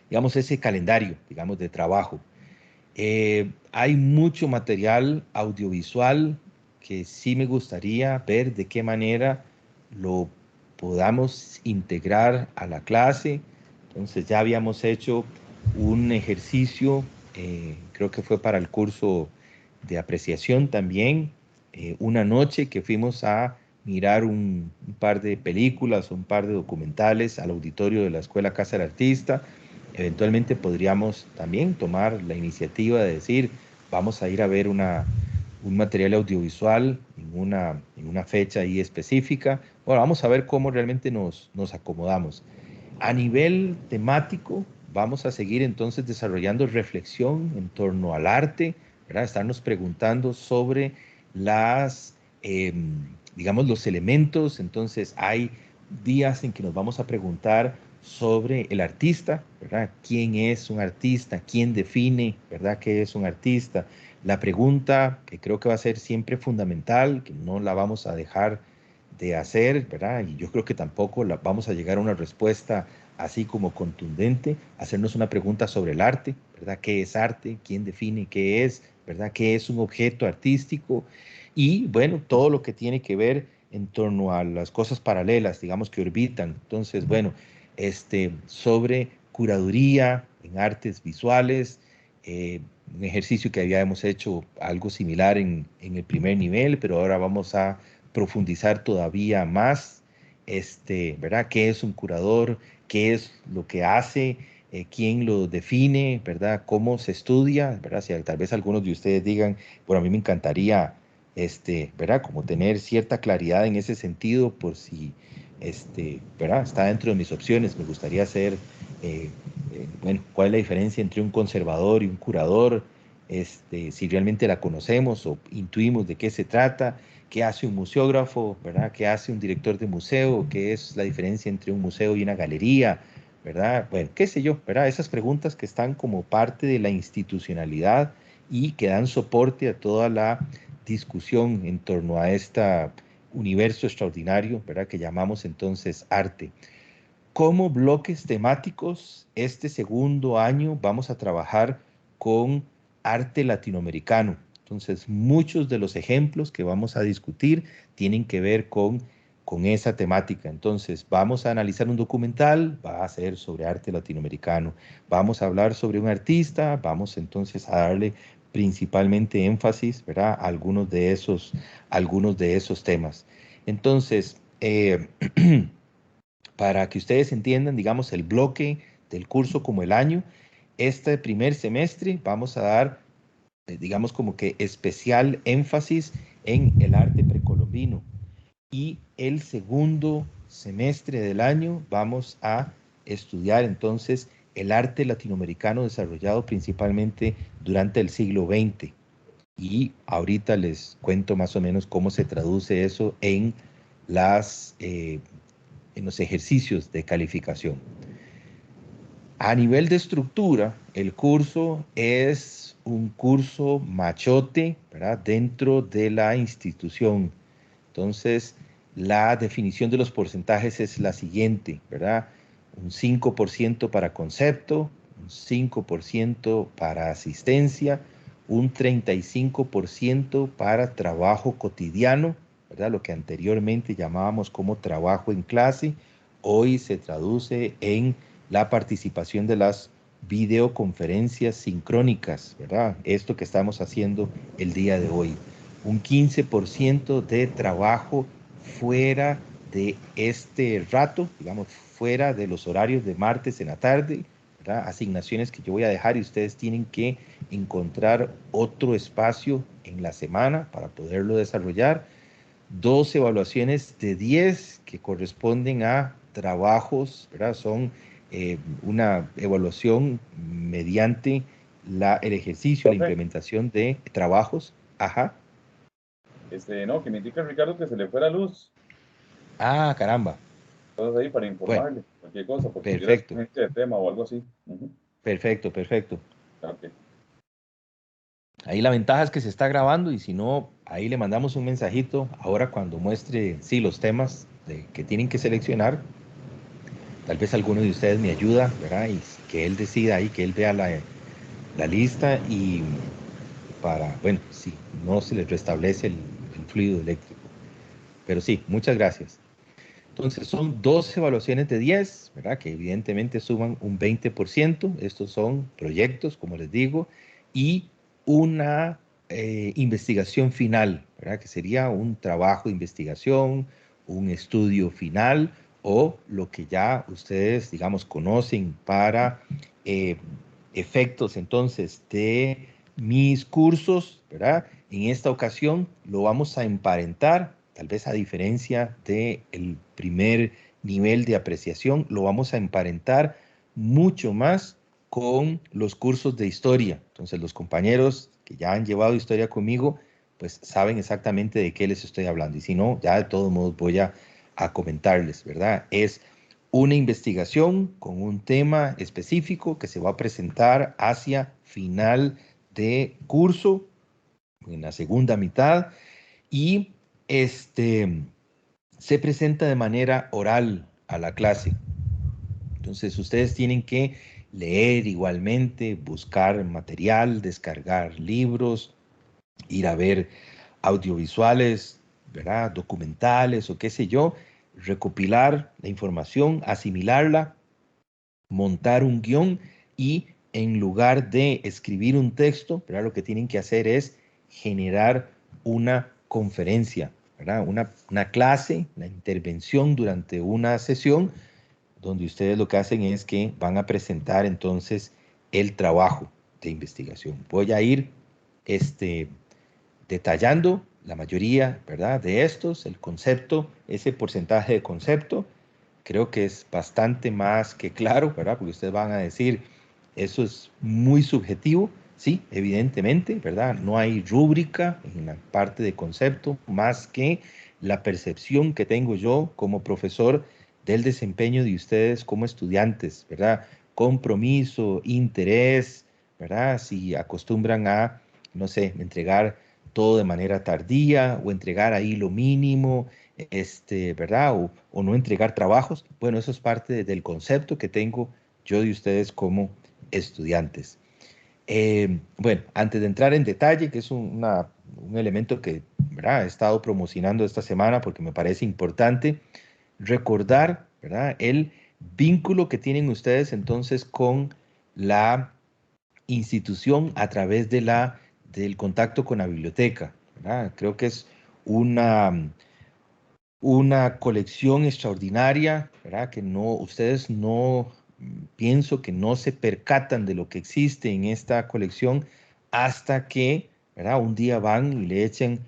digamos, ese calendario, digamos, de trabajo. Hay mucho material audiovisual que sí me gustaría ver de qué manera lo podamos integrar a la clase. Entonces ya habíamos hecho un ejercicio, creo que fue para el curso de apreciación también, una noche que fuimos a mirar un par de películas, un par de documentales al auditorio de la Escuela Casa del Artista. Eventualmente podríamos también tomar la iniciativa de decir, vamos a ir a ver un material audiovisual en una fecha ahí específica. Bueno, vamos a ver cómo realmente nos acomodamos. A nivel temático, vamos a seguir entonces desarrollando reflexión en torno al arte, ¿verdad? Estarnos preguntando sobre digamos, los elementos. Entonces, hay días en que nos vamos a preguntar sobre el artista, ¿verdad? ¿Quién es un artista? ¿Quién define, ¿verdad?, qué es un artista? La pregunta que creo que va a ser siempre fundamental, que no la vamos a dejar de hacer, ¿verdad? Y yo creo que tampoco vamos a llegar a una respuesta así como contundente, hacernos una pregunta sobre el arte, ¿verdad? ¿Qué es arte? ¿Quién define qué es? ¿Verdad? ¿Qué es un objeto artístico? Y bueno, todo lo que tiene que ver en torno a las cosas paralelas, digamos, que orbitan. Entonces, bueno, sobre curaduría en artes visuales, un ejercicio que habíamos hecho algo similar en el primer nivel, pero ahora vamos a profundizar todavía más, ¿verdad? ¿Qué es un curador? ¿Qué es lo que hace? ¿Quién lo define? ¿Verdad? ¿Cómo se estudia? ¿Verdad? Si tal vez algunos de ustedes digan, bueno, a mí me encantaría, ¿verdad? Como tener cierta claridad en ese sentido, por si, ¿verdad? Está dentro de mis opciones. Me gustaría saber, bueno, cuál es la diferencia entre un conservador y un curador, si realmente la conocemos o intuimos de qué se trata, qué hace un museógrafo, ¿verdad? ¿Qué hace un director de museo? ¿Qué es la diferencia entre un museo y una galería? ¿Verdad? Bueno, qué sé yo, ¿verdad? Esas preguntas que están como parte de la institucionalidad y que dan soporte a toda la discusión en torno a este universo extraordinario, ¿verdad?, que llamamos entonces arte. Como bloques temáticos, este segundo año vamos a trabajar con arte latinoamericano. Entonces, muchos de los ejemplos que vamos a discutir tienen que ver con esa temática. Entonces, vamos a analizar un documental, va a ser sobre arte latinoamericano. Vamos a hablar sobre un artista, vamos entonces a darle principalmente énfasis, ¿verdad?, a algunos de esos temas. Entonces, para que ustedes entiendan, digamos, el bloque del curso como el año, este primer semestre vamos a dar, digamos, como que especial énfasis en el arte precolombino. Y el segundo semestre del año vamos a estudiar entonces el arte latinoamericano desarrollado principalmente durante el siglo XX. Y ahorita les cuento más o menos cómo se traduce eso en los ejercicios de calificación. A nivel de estructura, el curso es un curso machote, ¿verdad?, dentro de la institución. Entonces, la definición de los porcentajes es la siguiente, ¿verdad? Un 5% para concepto, un 5% para asistencia, un 35% para trabajo cotidiano, ¿verdad? Lo que anteriormente llamábamos como trabajo en clase, hoy se traduce en la participación de las videoconferencias sincrónicas, ¿verdad? Esto que estamos haciendo el día de hoy. Un 15% de trabajo fuera de este rato, digamos, fuera de los horarios de martes en la tarde, ¿verdad? Asignaciones que yo voy a dejar y ustedes tienen que encontrar otro espacio en la semana para poderlo desarrollar. 2 evaluaciones de 10 que corresponden a trabajos, ¿verdad? Son una evaluación mediante el ejercicio, la Profe, implementación de trabajos. Ajá. no, que me indica Ricardo que se le fue la luz. Ah, caramba. Entonces ahí para Bueno, informarle cualquier cosa, por si hubiera perfecto, sugerencia de tema o algo así. perfecto, perfecto. Ok. Ahí la ventaja es que se está grabando y si no, ahí le mandamos un mensajito ahora cuando muestre, sí, los temas que tienen que seleccionar. Tal vez alguno de ustedes me ayuda, ¿verdad? Y que él decida ahí, que él vea la lista y para, bueno, si no se les restablece el fluido eléctrico. Pero sí, muchas gracias. Entonces son 2 evaluaciones de 10, ¿verdad? Que evidentemente suman un 20%. Estos son proyectos, como les digo, y una investigación final, ¿verdad? Que sería un trabajo de investigación, un estudio final o lo que ya ustedes, digamos, conocen para eh, efectos entonces de mis cursos, ¿verdad? En esta ocasión lo vamos a emparentar, tal vez a diferencia del primer nivel de apreciación, lo vamos a emparentar mucho más con los cursos de historia. Entonces los compañeros que ya han llevado historia conmigo, pues saben exactamente de qué les estoy hablando. Y si no, ya de todos modos voy a comentarles, ¿verdad? Es una investigación con un tema específico que se va a presentar hacia final de curso, en la segunda mitad, y se presenta de manera oral a la clase. Entonces ustedes tienen que leer igualmente, buscar material, descargar libros, ir a ver audiovisuales, ¿verdad? Documentales o qué sé yo, recopilar la información, asimilarla, montar un guión y en lugar de escribir un texto, ¿verdad? Lo que tienen que hacer es generar una conferencia, ¿verdad? Una clase, una intervención durante una sesión donde ustedes lo que hacen es que van a presentar entonces el trabajo de investigación. Voy a ir detallando la mayoría, ¿verdad? De estos, el concepto, ese porcentaje de concepto, creo que es bastante más que claro, ¿verdad? Porque ustedes van a decir, eso es muy subjetivo, sí, evidentemente, ¿verdad? No hay rúbrica en la parte de concepto más que la percepción que tengo yo como profesor del desempeño de ustedes como estudiantes, ¿verdad? Compromiso, interés, ¿verdad? Si acostumbran a, no sé, entregar todo de manera tardía o entregar ahí lo mínimo, ¿verdad? O no entregar trabajos. Bueno, eso es parte del concepto que tengo yo de ustedes como estudiantes. Bueno, antes de entrar en detalle, que es un elemento que, ¿verdad? He estado promocionando esta semana porque me parece importante, recordar, ¿verdad? El vínculo que tienen ustedes entonces con la institución a través del contacto con la biblioteca, ¿verdad? Creo que es una colección extraordinaria, ¿verdad? Que no, ustedes no, pienso que no se percatan de lo que existe en esta colección hasta que, ¿verdad? Un día van y le echen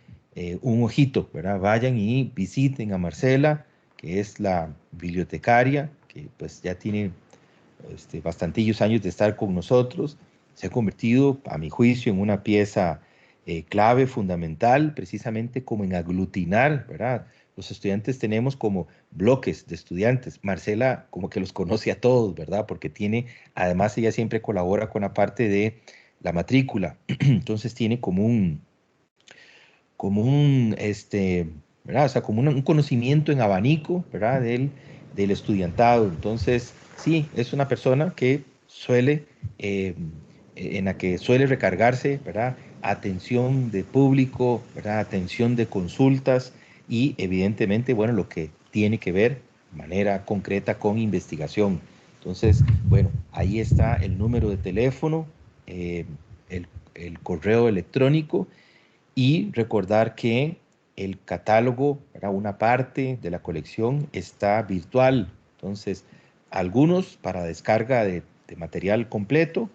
un ojito, ¿verdad? Vayan y visiten a Marcela, que es la bibliotecaria, que pues ya tiene bastantillos años de estar con nosotros. Se ha convertido, a mi juicio, en una pieza clave, fundamental, precisamente como en aglutinar, ¿verdad? Los estudiantes tenemos como bloques de estudiantes. Marcela como que los conoce a todos, ¿verdad? Porque tiene, además ella siempre colabora con la parte de la matrícula. Entonces tiene ¿verdad? O sea, como un conocimiento en abanico, ¿verdad? Del estudiantado. Entonces, sí, es una persona que suele, en la que suele recargarse, ¿verdad? Atención de público, ¿verdad? Atención de consultas y evidentemente, bueno, lo que tiene que ver de manera concreta con investigación. Entonces, bueno, ahí está el número de teléfono, eh, el correo electrónico y recordar que el catálogo, ¿verdad? Una parte de la colección está virtual. Entonces, algunos para descarga de material completo,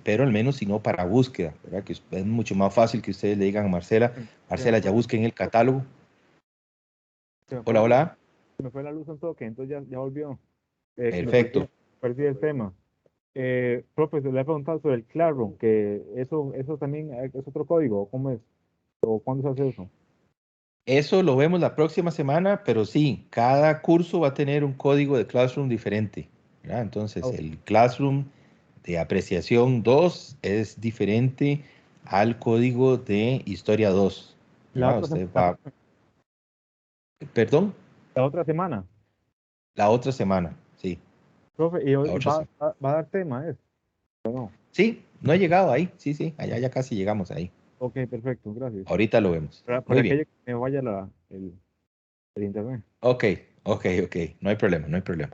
pero al menos si no para búsqueda, ¿verdad? Que es mucho más fácil que ustedes le digan a Marcela, Marcela, ya busquen el catálogo. Hola, hola. Se me fue la luz un toque, entonces ya volvió. Que me Perfecto. perdí el tema. Profe, le he preguntado sobre el Classroom, que eso también es otro código, ¿cómo es? ¿O cuándo se hace eso? Eso lo vemos la próxima semana, pero sí, cada curso va a tener un código de Classroom diferente, ¿verdad? Entonces, Oh, el Classroom de apreciación 2 es diferente al código de historia 2, la ¿verdad? otra Usted semana, va, perdón, la otra semana, la otra semana, sí, profe, y la otra semana. va a dar tema, ¿es? ¿O no? Sí, no he llegado ahí, sí, sí, allá ya casi llegamos ahí. Ok, perfecto, gracias. Ahorita lo vemos. Para Muy aquello bien. que me vaya el internet. Ok, ok, ok, no hay problema, no hay problema.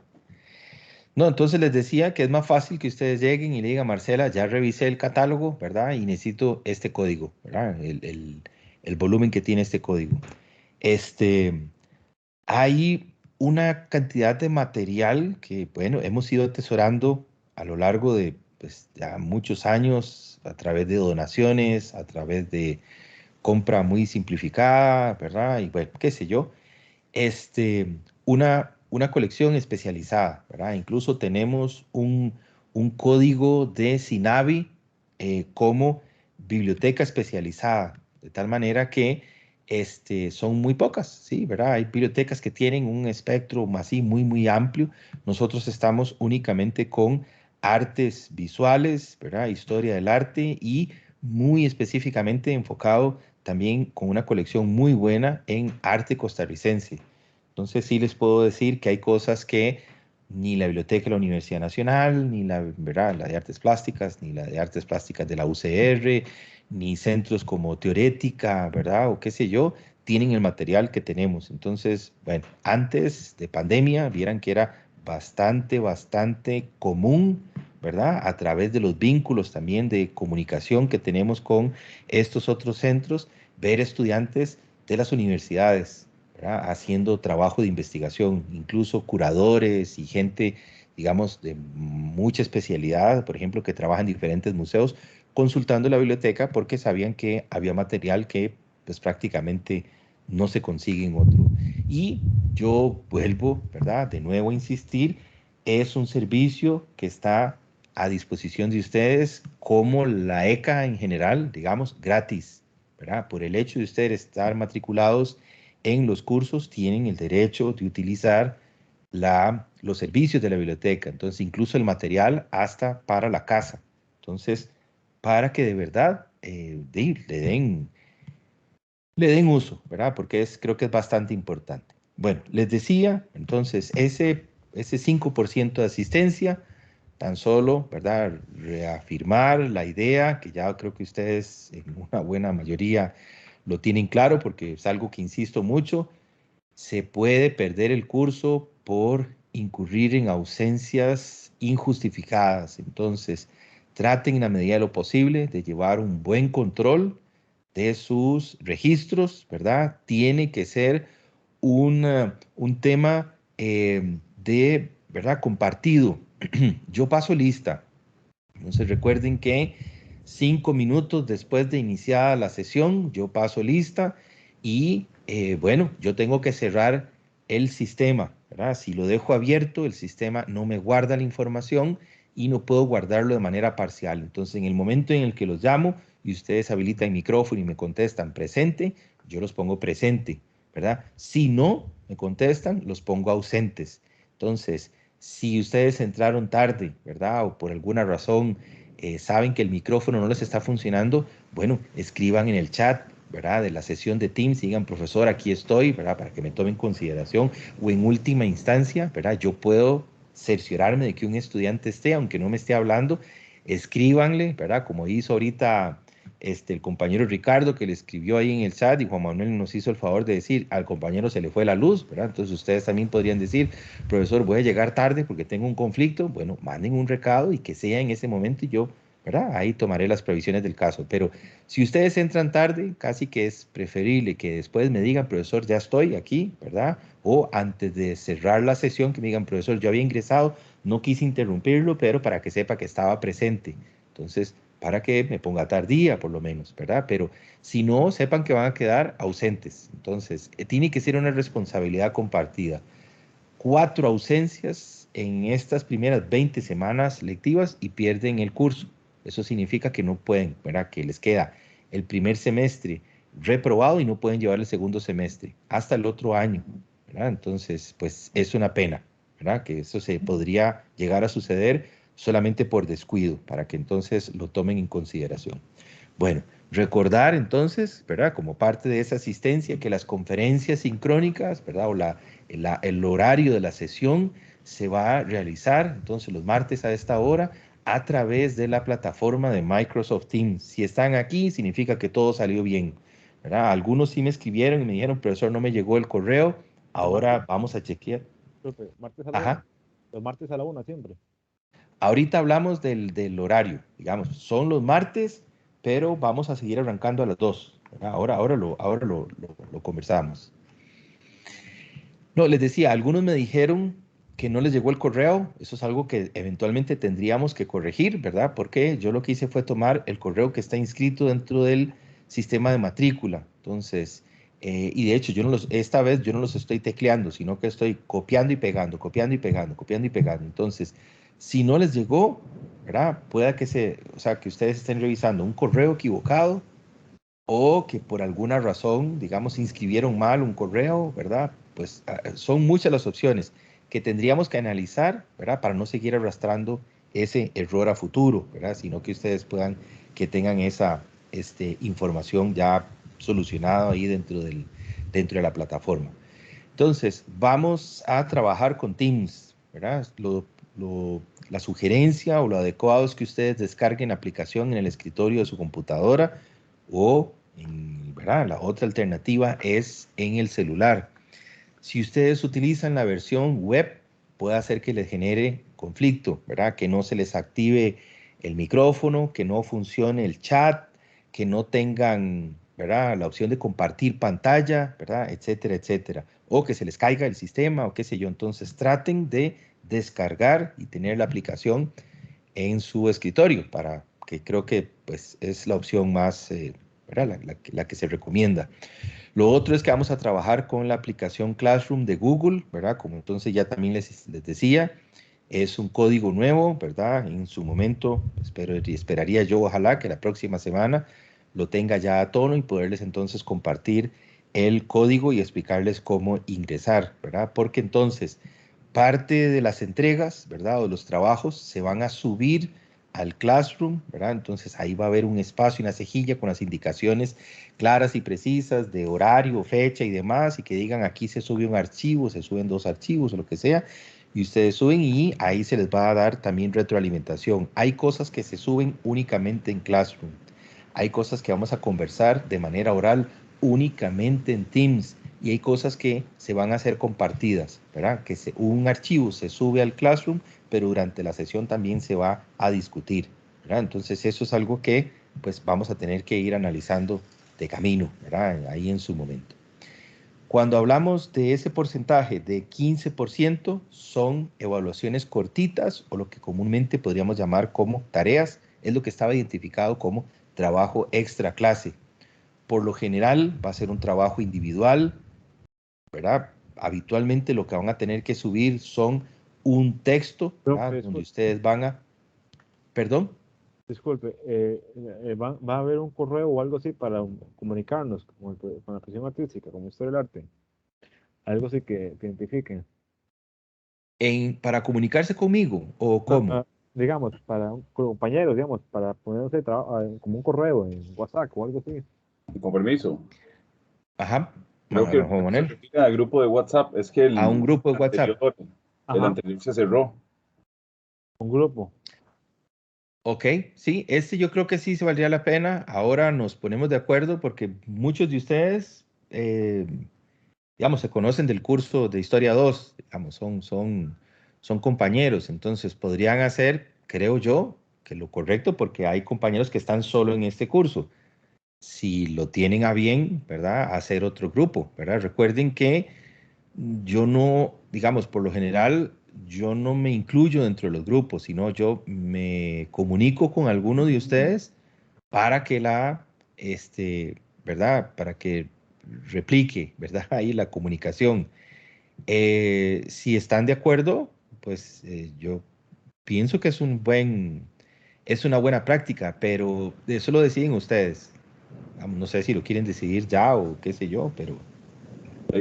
No, entonces les decía que es más fácil que ustedes lleguen y le digan, Marcela, ya revisé el catálogo, ¿verdad? Y necesito este código, ¿verdad? El volumen que tiene este código. Este, hay una cantidad de material que, bueno, hemos ido atesorando a lo largo de, pues, ya muchos años, a través de donaciones, a través de compra muy simplificada, ¿verdad? Y bueno, qué sé yo, una colección especializada, ¿verdad? Incluso tenemos un código de Sinavi como biblioteca especializada, de tal manera que son muy pocas, ¿sí? ¿Verdad? Hay bibliotecas que tienen un espectro así muy, muy amplio. Nosotros estamos únicamente con artes visuales, ¿verdad? Historia del arte y muy específicamente enfocado también con una colección muy buena en arte costarricense. Entonces sí les puedo decir que hay cosas que ni la Biblioteca de la Universidad Nacional, ni ¿verdad? La de Artes Plásticas, ni la de Artes Plásticas de la UCR, ni centros como Teorética, ¿verdad? O qué sé yo, tienen el material que tenemos. Entonces, bueno, antes de pandemia, vieran que era bastante, bastante común, ¿verdad? A través de los vínculos también de comunicación que tenemos con estos otros centros, ver estudiantes de las universidades, ¿verdad? Haciendo trabajo de investigación, incluso curadores y gente, digamos, de mucha especialidad, por ejemplo, que trabaja en diferentes museos, consultando la biblioteca porque sabían que había material que pues prácticamente no se consigue en otro. Y yo vuelvo, ¿verdad? De nuevo a insistir, es un servicio que está a disposición de ustedes como la ECA en general, digamos, gratis, ¿verdad? Por el hecho de ustedes estar matriculados en los cursos, tienen el derecho de utilizar los servicios de la biblioteca, entonces incluso el material hasta para la casa. Entonces, para que de verdad le den uso, ¿verdad? Porque creo que es bastante importante. Bueno, les decía, entonces, ese 5% de asistencia, tan solo, ¿verdad? Reafirmar la idea, que ya creo que ustedes en una buena mayoría lo tienen claro, porque es algo que insisto mucho, se puede perder el curso por incurrir en ausencias injustificadas. Entonces, traten en la medida de lo posible de llevar un buen control de sus registros, ¿verdad? Tiene que ser un tema ¿verdad? Compartido. Yo paso lista. Entonces recuerden que 5 minutos después de iniciada la sesión, yo paso lista y bueno, yo tengo que cerrar el sistema, ¿verdad? Si lo dejo abierto, el sistema no me guarda la información y no puedo guardarlo de manera parcial. Entonces, en el momento en el que los llamo y ustedes habilitan el micrófono y me contestan presente, yo los pongo presente, ¿verdad? Si no me contestan, los pongo ausentes. Entonces, si ustedes entraron tarde, ¿verdad? O por alguna razón saben que el micrófono no les está funcionando, bueno, escriban en el chat, ¿verdad? De la sesión de Teams, digan, profesor, aquí estoy, ¿verdad? Para que me tomen en consideración. O en última instancia, ¿verdad? Yo puedo cerciorarme de que un estudiante esté, aunque no me esté hablando, escríbanle, ¿verdad? Como hizo ahorita el compañero Ricardo, que le escribió ahí en el chat, y Juan Manuel nos hizo el favor de decir, al compañero se le fue la luz, ¿verdad? Entonces ustedes también podrían decir, profesor, voy a llegar tarde porque tengo un conflicto. Bueno, manden un recado y que sea en ese momento y yo, ¿verdad? Ahí tomaré las previsiones del caso. Pero si ustedes entran tarde, casi que es preferible que después me digan, profesor, ya estoy aquí, ¿verdad? O antes de cerrar la sesión, que me digan, profesor, yo había ingresado, no quise interrumpirlo, pero para que sepa que estaba presente. Entonces, para que me ponga tardía, por lo menos, ¿verdad? Pero si no, sepan que van a quedar ausentes. Entonces, tiene que ser una responsabilidad compartida. 4 ausencias en estas primeras 20 semanas lectivas y pierden el curso. Eso significa que no pueden, ¿verdad? Que les queda el primer semestre reprobado y no pueden llevar el segundo semestre hasta el otro año, ¿verdad? Entonces, pues es una pena, ¿verdad? Que eso se podría llegar a suceder solamente por descuido, para que entonces lo tomen en consideración. Bueno, recordar entonces, ¿verdad? Como parte de esa asistencia, que las conferencias sincrónicas, ¿verdad? O el horario de la sesión se va a realizar entonces los martes a esta hora a través de la plataforma de Microsoft Teams. Si están aquí, significa que todo salió bien, ¿verdad? Algunos sí me escribieron y me dijeron, profesor, no me llegó el correo. Ahora vamos a chequear. Martes a la Ajá. 1. Los martes a la 1 siempre. Ahorita hablamos del horario, digamos, son los martes, pero vamos a seguir arrancando a las 2. ¿Verdad? Ahora lo conversamos. No, les decía, algunos me dijeron que no les llegó el correo. Eso es algo que eventualmente tendríamos que corregir, ¿verdad? Porque yo lo que hice fue tomar el correo que está inscrito dentro del sistema de matrícula. Entonces, y de hecho, esta vez yo no los estoy tecleando, sino que estoy copiando y pegando, copiando y pegando, copiando y pegando. Entonces, si no les llegó, ¿verdad? Pueda que que ustedes estén revisando un correo equivocado o que por alguna razón, digamos, inscribieron mal un correo, ¿verdad? Pues son muchas las opciones que tendríamos que analizar, ¿verdad? Para no seguir arrastrando ese error a futuro, ¿verdad? Sino que ustedes que tengan esa información ya solucionada ahí dentro de la plataforma. Entonces, vamos a trabajar con Teams, ¿verdad? La sugerencia o lo adecuado es que ustedes descarguen la aplicación en el escritorio de su computadora o, ¿verdad? La otra alternativa es en el celular. Si ustedes utilizan la versión web, puede hacer que les genere conflicto, ¿verdad? Que no se les active el micrófono, que no funcione el chat, que no tengan, ¿verdad? La opción de compartir pantalla, ¿verdad? Etcétera, etcétera. O que se les caiga el sistema o qué sé yo. Entonces traten de descargar y tener la aplicación en su escritorio, para que creo que pues, es la opción más, ¿verdad? La que se recomienda. Lo otro es que vamos a trabajar con la aplicación Classroom de Google, ¿verdad? Como entonces ya también les decía, es un código nuevo, ¿verdad? En su momento, esperaría yo, ojalá que la próxima semana lo tenga ya a tono y poderles entonces compartir el código y explicarles cómo ingresar, ¿verdad? Porque entonces parte de las entregas, ¿verdad? O los trabajos se van a subir al Classroom, ¿verdad? Entonces ahí va a haber un espacio, una cejilla con las indicaciones claras y precisas de horario, fecha y demás, y que digan aquí se sube un archivo, se suben 2 archivos o lo que sea, y ustedes suben y ahí se les va a dar también retroalimentación. Hay cosas que se suben únicamente en Classroom, hay cosas que vamos a conversar de manera oral únicamente en Teams, y hay cosas que se van a hacer compartidas, ¿verdad? Que un archivo se sube al Classroom, pero durante la sesión también se va a discutir, ¿verdad? Entonces eso es algo que pues vamos a tener que ir analizando de camino, ¿verdad? Ahí en su momento. Cuando hablamos de ese porcentaje de 15%, son evaluaciones cortitas o lo que comúnmente podríamos llamar como tareas, es lo que estaba identificado como trabajo extra clase. Por lo general va a ser un trabajo individual, ¿verdad? Habitualmente lo que van a tener que subir son un texto, ¿verdad? Donde ustedes van a... ¿Perdón? Disculpe, ¿va a haber un correo o algo así para comunicarnos con la expresión artística, como historia del arte? Algo así que identifiquen. ¿Para comunicarse conmigo o cómo? Digamos, para compañeros, digamos, para ponerse como un correo en WhatsApp o algo así. Con permiso. Ajá. Creo que Juan Manuel. se refiere al grupo de WhatsApp. Es que A un grupo de WhatsApp. El anterior se cerró. Un grupo. Ok, sí, yo creo que sí se valdría la pena. Ahora nos ponemos de acuerdo porque muchos de ustedes, digamos, se conocen del curso de Historia 2, digamos, son compañeros, entonces podrían hacer, creo yo, que lo correcto, porque hay compañeros que están solo en este curso. Si lo tienen a bien, ¿verdad? Hacer otro grupo, ¿verdad? Recuerden que yo no, digamos, por lo general, yo no me incluyo dentro de los grupos, sino yo me comunico con alguno de ustedes para que ¿verdad? Para que replique, ¿verdad? Ahí la comunicación. Si están de acuerdo, pues yo pienso que es una buena práctica, pero eso lo deciden ustedes. No sé si lo quieren decidir ya o qué sé yo, pero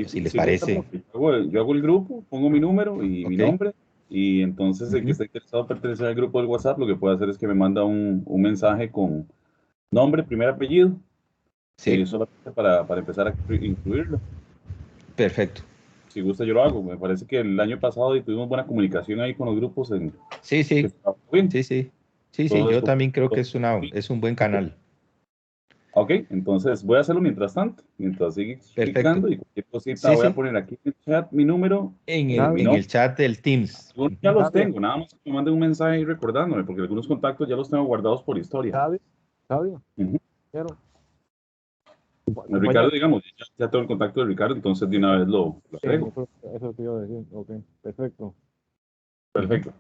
si les Sí, parece. yo hago el grupo, pongo mi número y mi Ok. nombre, y entonces el que Ujú. esté interesado en pertenecer al grupo del WhatsApp, lo que puede hacer es que me manda un mensaje con nombre, primer apellido, Sí, solamente para empezar a incluirlo. perfecto. Si gusta, yo lo hago. Me parece que el año pasado y tuvimos buena comunicación ahí con los grupos Sí, que sí, estaba bien. sí, sí. Sí, sí, Todo yo eso. también creo que es un buen canal. Ok, entonces voy a hacerlo mientras tanto, mientras sigue Perfecto. explicando y cualquier cosita Sí, voy a sí. poner aquí en el chat mi número, En mi Sabio, el nombre. chat del Teams. Algunos ya Ujú. los sabio, tengo, nada más que me manden un mensaje ahí recordándome, porque algunos contactos ya los tengo guardados por historia. sabio, Ujú. quiero. Ricardo, Compañero, digamos, ya tengo el contacto de Ricardo, entonces de una vez lo agrego. eso te iba a decir. Ok, perfecto. Ujú. Perfecto.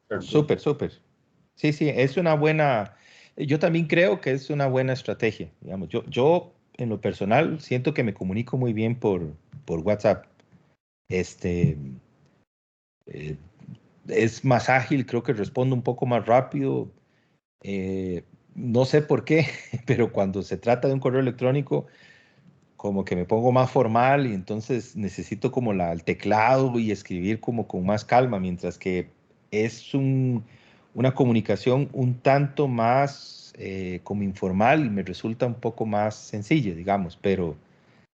Perfecto. Súper, súper. Sí, sí, es una buena, yo también creo que es una buena estrategia. Digamos, yo en lo personal siento que me comunico muy bien por WhatsApp. Este, eh, es más ágil, creo que respondo un poco más rápido. No sé por qué, pero cuando se trata de un correo electrónico, como que me pongo más formal y entonces necesito como el teclado y escribir como con más calma, mientras que es una comunicación un tanto más como informal y me resulta un poco más sencilla, digamos, pero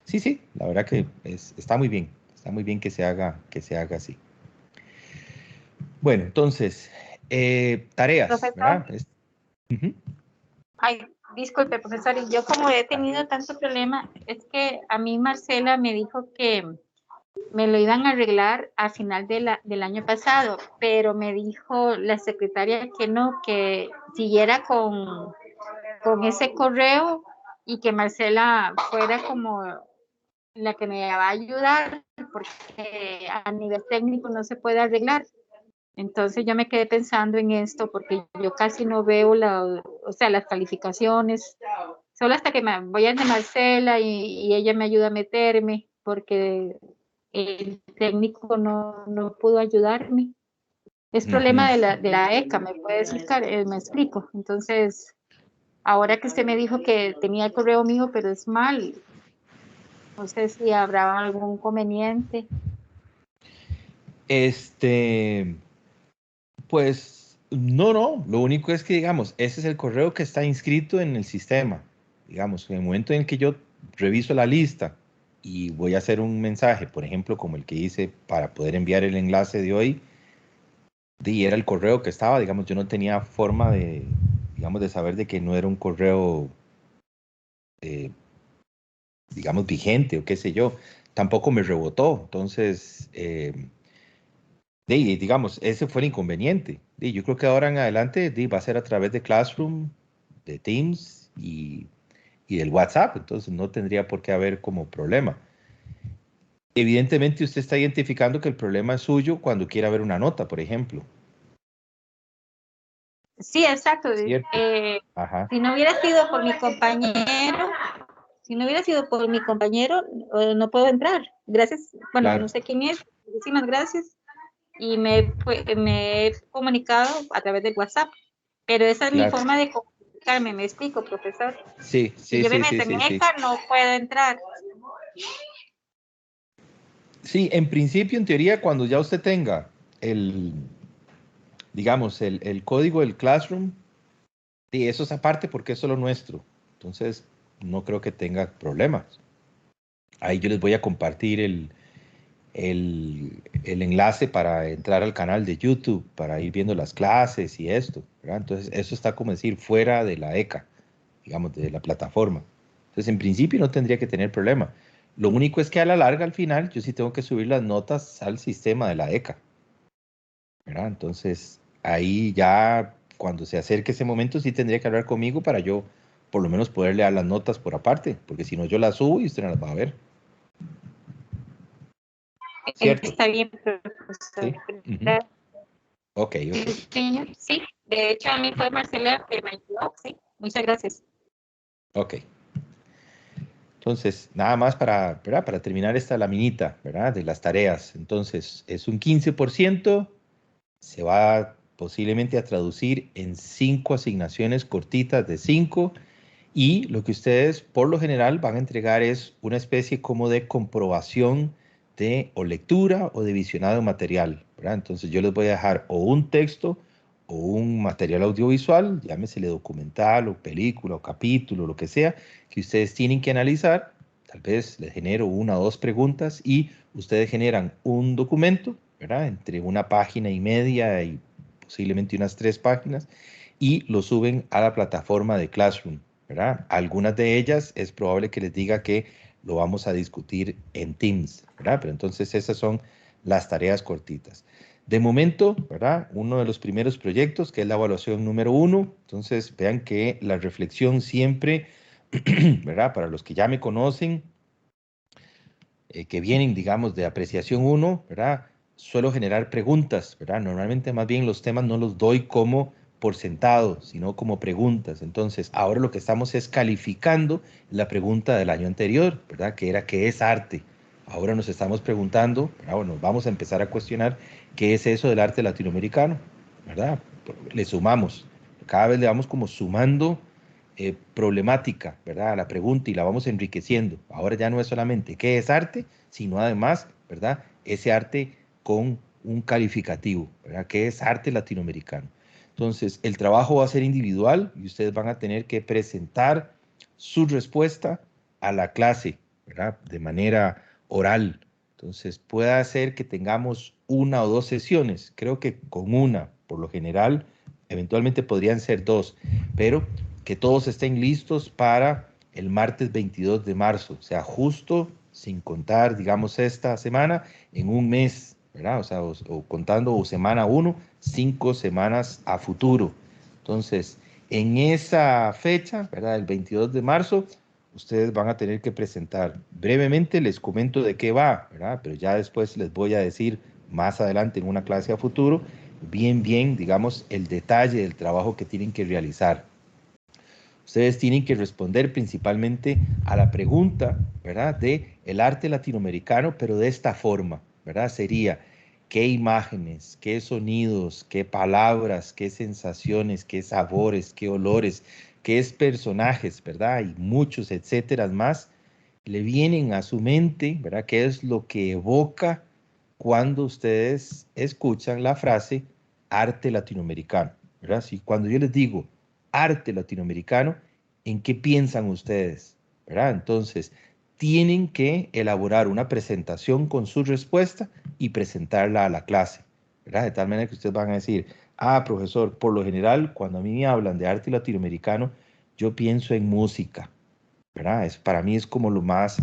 sí, sí, la verdad que está muy bien que se haga así. Bueno, entonces, tareas, Profesor, ¿verdad? Ujú. ay, disculpe, profesor, y yo como he Ah, tenido tanto problema, es que a mí Marcela me dijo que me lo iban a arreglar a final del año pasado, pero me dijo la secretaria que no, que siguiera con ese correo y que Marcela fuera como la que me va a ayudar, porque a nivel técnico no se puede arreglar. Entonces yo me quedé pensando en esto porque yo casi no veo o sea, las calificaciones, solo hasta que me voy a de Marcela y ella me ayuda a meterme porque el técnico no pudo ayudarme. Es problema ujú. de la ECA, ¿me puede explicar? Me explico. Entonces, ahora que usted me dijo que tenía el correo mío, pero es mal, no sé si habrá algún inconveniente. Este, pues no, no, lo único es que, digamos, ese es el correo que está inscrito en el sistema. Digamos, en el momento en el que yo reviso la lista y voy a hacer un mensaje, por ejemplo, como el que hice para poder enviar el enlace de hoy, y era el correo que estaba, digamos, yo no tenía forma de, digamos, de saber de que no era un correo, eh, digamos, vigente o qué sé yo. Tampoco me rebotó, entonces, digamos, ese fue el inconveniente. Yo creo que ahora en adelante va a ser a través de Classroom, de Teams y del WhatsApp, entonces no tendría por qué haber como problema. Evidentemente usted está identificando que el problema es suyo cuando quiera ver una nota, por ejemplo. Sí, exacto. ¿Cierto? Ajá, Si no hubiera sido por mi compañero, si no hubiera sido por mi compañero, no puedo entrar. Gracias. Bueno, no claro, sé quién es. Muchísimas gracias. Y me he comunicado a través del WhatsApp. Pero esa es mi claro. forma de comunicarme. Me explico, profesor. Sí, Si sí, yo me sí, sí, meto en sí, sí. ECA, no puedo entrar. Sí, en principio, en teoría, cuando ya usted tenga el, digamos, el código del Classroom, y eso es aparte porque es solo nuestro. Entonces, no creo que tenga problemas. Ahí yo les voy a compartir el enlace para entrar al canal de YouTube, para ir viendo las clases y esto, ¿verdad? Entonces, eso está como decir fuera de la ECA, digamos, de la plataforma. Entonces, en principio no tendría que tener problema. Lo único es que a la larga, al final, yo sí tengo que subir las notas al sistema de la ECA, ¿verdad? Entonces, ahí ya, cuando se acerque ese momento, sí tendría que hablar conmigo para yo, por lo menos, poderle dar las notas por aparte, porque si no, yo las subo y usted no las va a ver, ¿cierto? Está bien, profesor. Sí. Ujú. Ok, ok. Sí, de hecho a mí fue Marcela que me ayudó. Sí, muchas gracias. Ok. Entonces, nada más para, ¿verdad? Para terminar esta laminita, ¿verdad? De las tareas. Entonces, es un 15%, se va posiblemente a traducir en 5 asignaciones cortitas de 5 Y lo que ustedes por lo general van a entregar es una especie como de comprobación de o lectura o de visionado de material, ¿verdad? Entonces yo les voy a dejar o un texto o un material audiovisual, llámesele documental o película o capítulo, lo que sea, que ustedes tienen que analizar. Tal vez les genero una o dos preguntas y ustedes generan un documento, ¿verdad? Entre una página y media y posiblemente unas 3 páginas, y lo suben a la plataforma de Classroom, ¿verdad? Algunas de ellas es probable que les diga que lo vamos a discutir en Teams, ¿verdad? Pero entonces esas son las tareas cortitas. De momento, ¿verdad? Uno de los primeros proyectos, que es la evaluación número 1, entonces vean que la reflexión siempre, ¿verdad? Para los que ya me conocen, que vienen, digamos, de apreciación 1, ¿verdad? Suelo generar preguntas, ¿verdad? Normalmente más bien los temas no los doy como por sentado, sino como preguntas. Entonces, ahora lo que estamos es calificando la pregunta del año anterior, ¿verdad? Que era, ¿qué es arte? Ahora nos estamos preguntando, ¿verdad? Bueno, vamos a empezar a cuestionar qué es eso del arte latinoamericano, ¿verdad? Le sumamos, cada vez le vamos como sumando problemática, ¿verdad? A la pregunta y la vamos enriqueciendo. Ahora ya no es solamente qué es arte, sino además, ¿verdad? Ese arte con un calificativo, ¿verdad? ¿Qué es arte latinoamericano? Entonces, el trabajo va a ser individual y ustedes van a tener que presentar su respuesta a la clase, ¿verdad? De manera oral. Entonces, puede ser que tengamos una o dos sesiones. Creo que con una, por lo general, eventualmente podrían ser dos, pero que todos estén listos para el martes 22 de marzo, o sea, justo sin contar, digamos, esta semana, en un mes, ¿verdad? O sea, o contando o semana 1, 5 semanas a futuro. Entonces, en esa fecha, ¿verdad? El 22 de marzo, ustedes van a tener que presentar. Brevemente les comento de qué va, ¿verdad? Pero ya después les voy a decir más adelante en una clase a futuro, bien, digamos, el detalle del trabajo que tienen que realizar. Ustedes tienen que responder principalmente a la pregunta, ¿verdad? De el arte latinoamericano, pero de esta forma, ¿verdad? Sería, ¿qué imágenes, qué sonidos, qué palabras, qué sensaciones, qué sabores, qué olores, qué es personajes, ¿verdad? Y muchos, etcétera, más, le vienen a su mente, ¿verdad? ¿Qué es lo que evoca cuando ustedes escuchan la frase arte latinoamericano, ¿verdad? Si cuando yo les digo arte latinoamericano, ¿en qué piensan ustedes? ¿Verdad? Entonces, tienen que elaborar una presentación con su respuesta y presentarla a la clase, ¿verdad? De tal manera que ustedes van a decir, ah, profesor, por lo general, cuando a mí me hablan de arte latinoamericano, yo pienso en música, ¿verdad? Para mí es como lo más,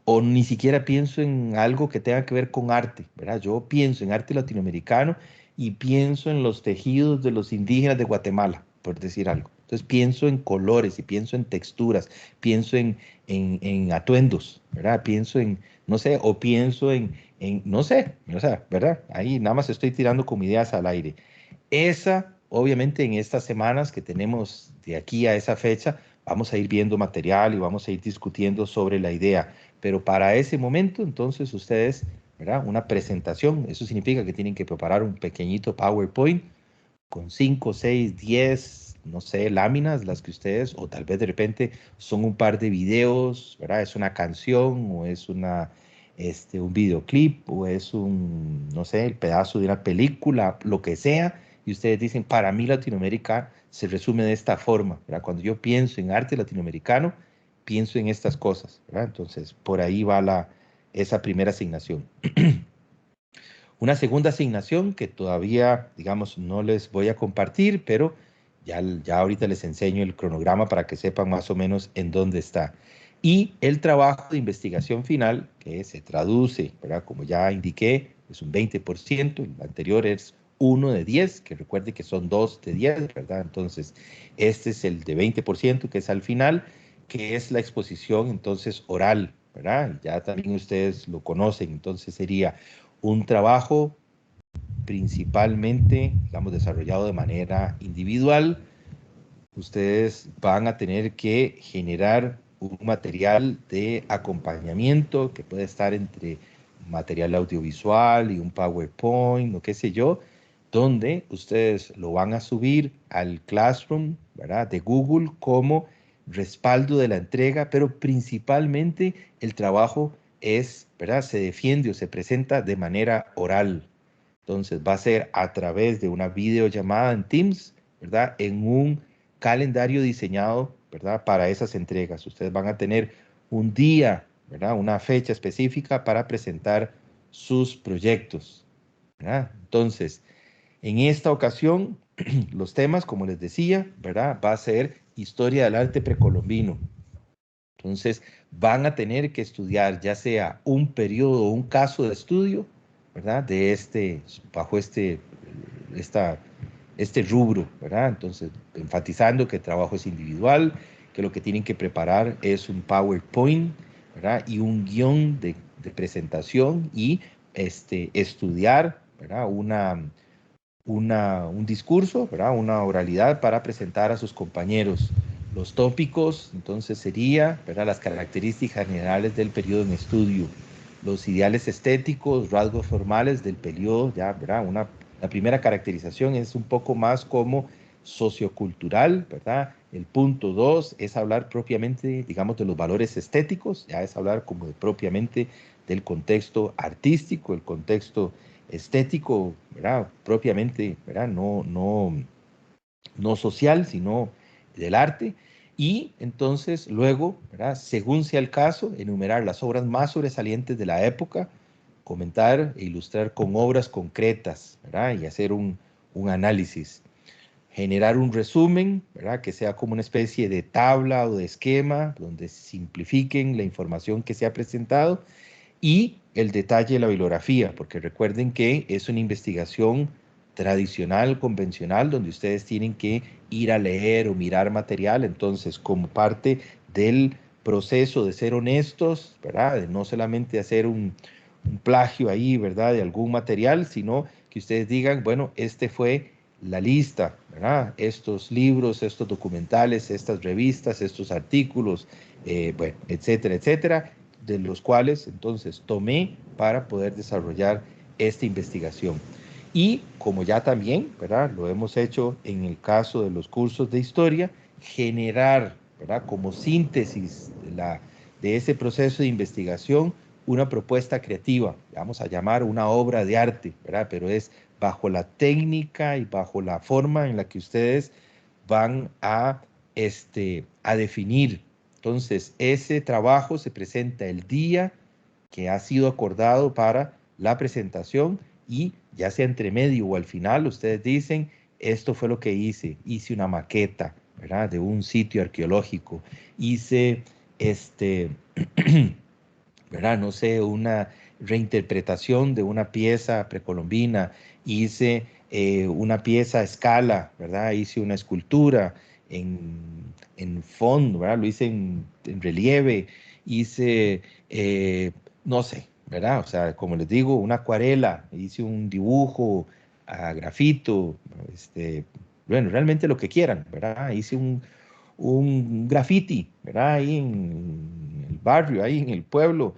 o ni siquiera pienso en algo que tenga que ver con arte, ¿verdad? Yo pienso en arte latinoamericano y pienso en los tejidos de los indígenas de Guatemala, por decir algo. Entonces pienso en colores y pienso en texturas, pienso en atuendos, ¿verdad? Pienso en, no sé, o pienso no sé, o sea, ¿verdad? Ahí nada más estoy tirando como ideas al aire. Esa, obviamente, en estas semanas que tenemos de aquí a esa fecha, vamos a ir viendo material y vamos a ir discutiendo sobre la idea. Pero para ese momento, entonces, ustedes, ¿verdad? Una presentación, eso significa que tienen que preparar un pequeñito PowerPoint con 5, 6, 10, no sé, láminas, las que ustedes, o tal vez de repente son un par de videos, ¿verdad? Es una canción o es un videoclip o es un, no sé, el pedazo de una película, lo que sea, y ustedes dicen, para mí Latinoamérica se resume de esta forma, ¿verdad? Cuando yo pienso en arte latinoamericano, pienso en estas cosas, ¿verdad? Entonces, por ahí va esa primera asignación. Una segunda asignación que todavía, digamos, no les voy a compartir, pero ya ahorita les enseño el cronograma para que sepan más o menos en dónde está. Y el trabajo de investigación final, que se traduce, ¿verdad? Como ya indiqué, es un 20%, el anterior es 1 de 10, que recuerde que son 2 de 10, ¿verdad? Entonces, este es el de 20%, que es al final, que es la exposición, entonces, oral, ¿verdad? Ya también ustedes lo conocen, entonces sería un trabajo principalmente, digamos, desarrollado de manera individual. Ustedes van a tener que generar un material de acompañamiento que puede estar entre material audiovisual y un PowerPoint o qué sé yo, donde ustedes lo van a subir al Classroom, ¿verdad? De Google como respaldo de la entrega, pero principalmente el trabajo es, ¿verdad? Se defiende o se presenta de manera oral. Entonces va a ser a través de una videollamada en Teams, ¿verdad? En un calendario diseñado, ¿verdad? Para esas entregas. Ustedes van a tener un día, ¿verdad? Una fecha específica para presentar sus proyectos, ¿verdad? Entonces, en esta ocasión, los temas, como les decía, ¿verdad? Va a ser historia del arte precolombino. Entonces, van a tener que estudiar ya sea un periodo o un caso de estudio, ¿verdad? Bajo este rubro, ¿verdad? Entonces, enfatizando que el trabajo es individual, que lo que tienen que preparar es un PowerPoint, ¿verdad? Y un guión de presentación y estudiar, ¿verdad? Un discurso, ¿verdad? Una oralidad para presentar a sus compañeros. Los tópicos, entonces, sería, ¿verdad? Las características generales del periodo en estudio, los ideales estéticos, rasgos formales del periodo, ya, ¿verdad? La primera caracterización es un poco más como sociocultural, ¿verdad? El punto 2 es hablar propiamente, digamos, de los valores estéticos, ya es hablar como propiamente del contexto artístico, el contexto estético, ¿verdad? Propiamente, ¿verdad? No social, sino del arte. Y entonces luego, ¿verdad? Según sea el caso, enumerar las obras más sobresalientes de la época, comentar e ilustrar con obras concretas, ¿verdad? Y hacer un análisis. Generar un resumen, ¿verdad? Que sea como una especie de tabla o de esquema donde simplifiquen la información que se ha presentado y el detalle de la bibliografía, porque recuerden que es una investigación tradicional, convencional, donde ustedes tienen que ir a leer o mirar material. Entonces, como parte del proceso de ser honestos, ¿verdad? De no solamente hacer un plagio ahí, ¿verdad? De algún material, sino que ustedes digan, bueno, este fue la lista, ¿verdad? Estos libros, estos documentales, estas revistas, estos artículos, bueno, etcétera, etcétera, de los cuales entonces tomé para poder desarrollar esta investigación. Y como ya también, ¿verdad? Lo hemos hecho en el caso de los cursos de historia, generar, ¿verdad? Como síntesis de ese proceso de investigación, una propuesta creativa, vamos a llamar una obra de arte, ¿verdad? Pero es bajo la técnica y bajo la forma en la que ustedes van a definir. Entonces, ese trabajo se presenta el día que ha sido acordado para la presentación y ya sea entre medio o al final, ustedes dicen, esto fue lo que hice una maqueta, ¿verdad? De un sitio arqueológico, hice, ¿verdad? No sé, una reinterpretación de una pieza precolombina, hice una pieza a escala, ¿verdad? Hice una escultura en fondo, ¿verdad? Lo hice en relieve, hice, no sé, ¿verdad? O sea, como les digo, una acuarela, hice un dibujo a grafito, bueno, realmente lo que quieran, ¿verdad? Hice un graffiti, ¿verdad? Ahí en el barrio, ahí en el pueblo,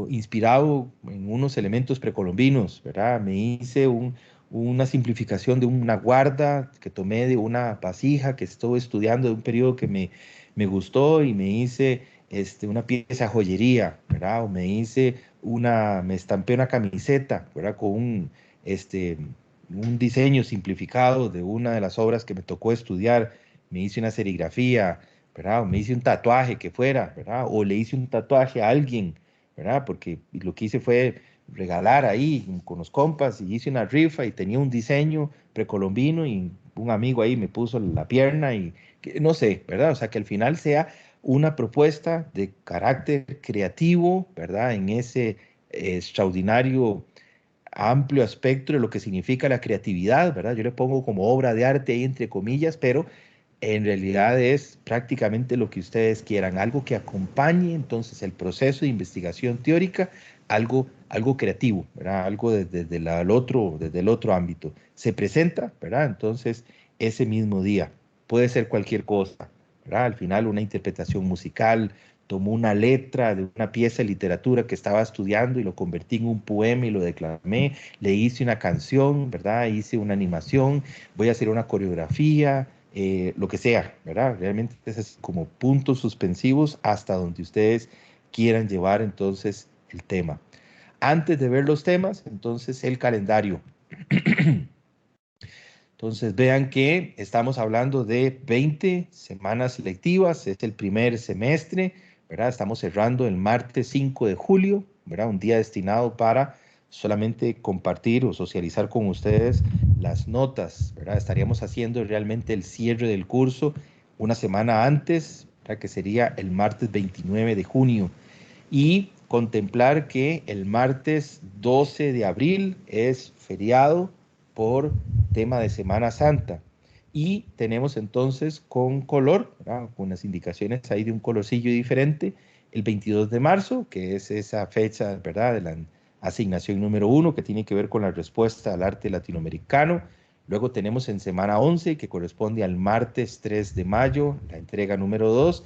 inspirado en unos elementos precolombinos, ¿verdad? Me hice una simplificación de una guarda que tomé de una vasija que estuve estudiando de un periodo que me gustó y me hice una pieza de joyería, ¿verdad? O me estampé una camiseta, ¿verdad? Con un diseño simplificado de una de las obras que me tocó estudiar. Me hice una serigrafía, ¿verdad? O me hice un tatuaje que fuera, ¿verdad? O le hice un tatuaje a alguien, ¿verdad? Porque lo que hice fue regalar ahí con los compas y hice una rifa y tenía un diseño precolombino y un amigo ahí me puso la pierna y no sé, ¿verdad? O sea, que al final sea una propuesta de carácter creativo, ¿verdad? En ese extraordinario amplio espectro de lo que significa la creatividad, ¿verdad? Yo le pongo como obra de arte ahí entre comillas, pero en realidad es prácticamente lo que ustedes quieran, algo que acompañe entonces el proceso de investigación teórica, algo creativo, ¿verdad? Algo desde el otro ámbito. Se presenta, ¿verdad? Entonces, ese mismo día, puede ser cualquier cosa, ¿verdad? Al final una interpretación musical, tomó una letra de una pieza de literatura que estaba estudiando y lo convertí en un poema y lo declamé, le hice una canción, ¿verdad? Hice una animación, voy a hacer una coreografía, lo que sea, ¿verdad? Realmente es como puntos suspensivos hasta donde ustedes quieran llevar entonces el tema. Antes de ver los temas, entonces el calendario. Entonces vean que estamos hablando de 20 semanas lectivas, es el primer semestre, ¿verdad? Estamos cerrando el martes 5 de julio, ¿verdad? Un día destinado para solamente compartir o socializar con ustedes las notas, ¿verdad? Estaríamos haciendo realmente el cierre del curso una semana antes, ¿verdad? Que sería el martes 29 de junio. Y contemplar que el martes 12 de abril es feriado por tema de Semana Santa. Y tenemos entonces con color, ¿verdad? Con las indicaciones ahí de un colorcillo diferente, el 22 de marzo, que es esa fecha, ¿verdad?, de la asignación número 1, que tiene que ver con la respuesta al arte latinoamericano. Luego tenemos en semana 11, que corresponde al martes 3 de mayo, la entrega número 2.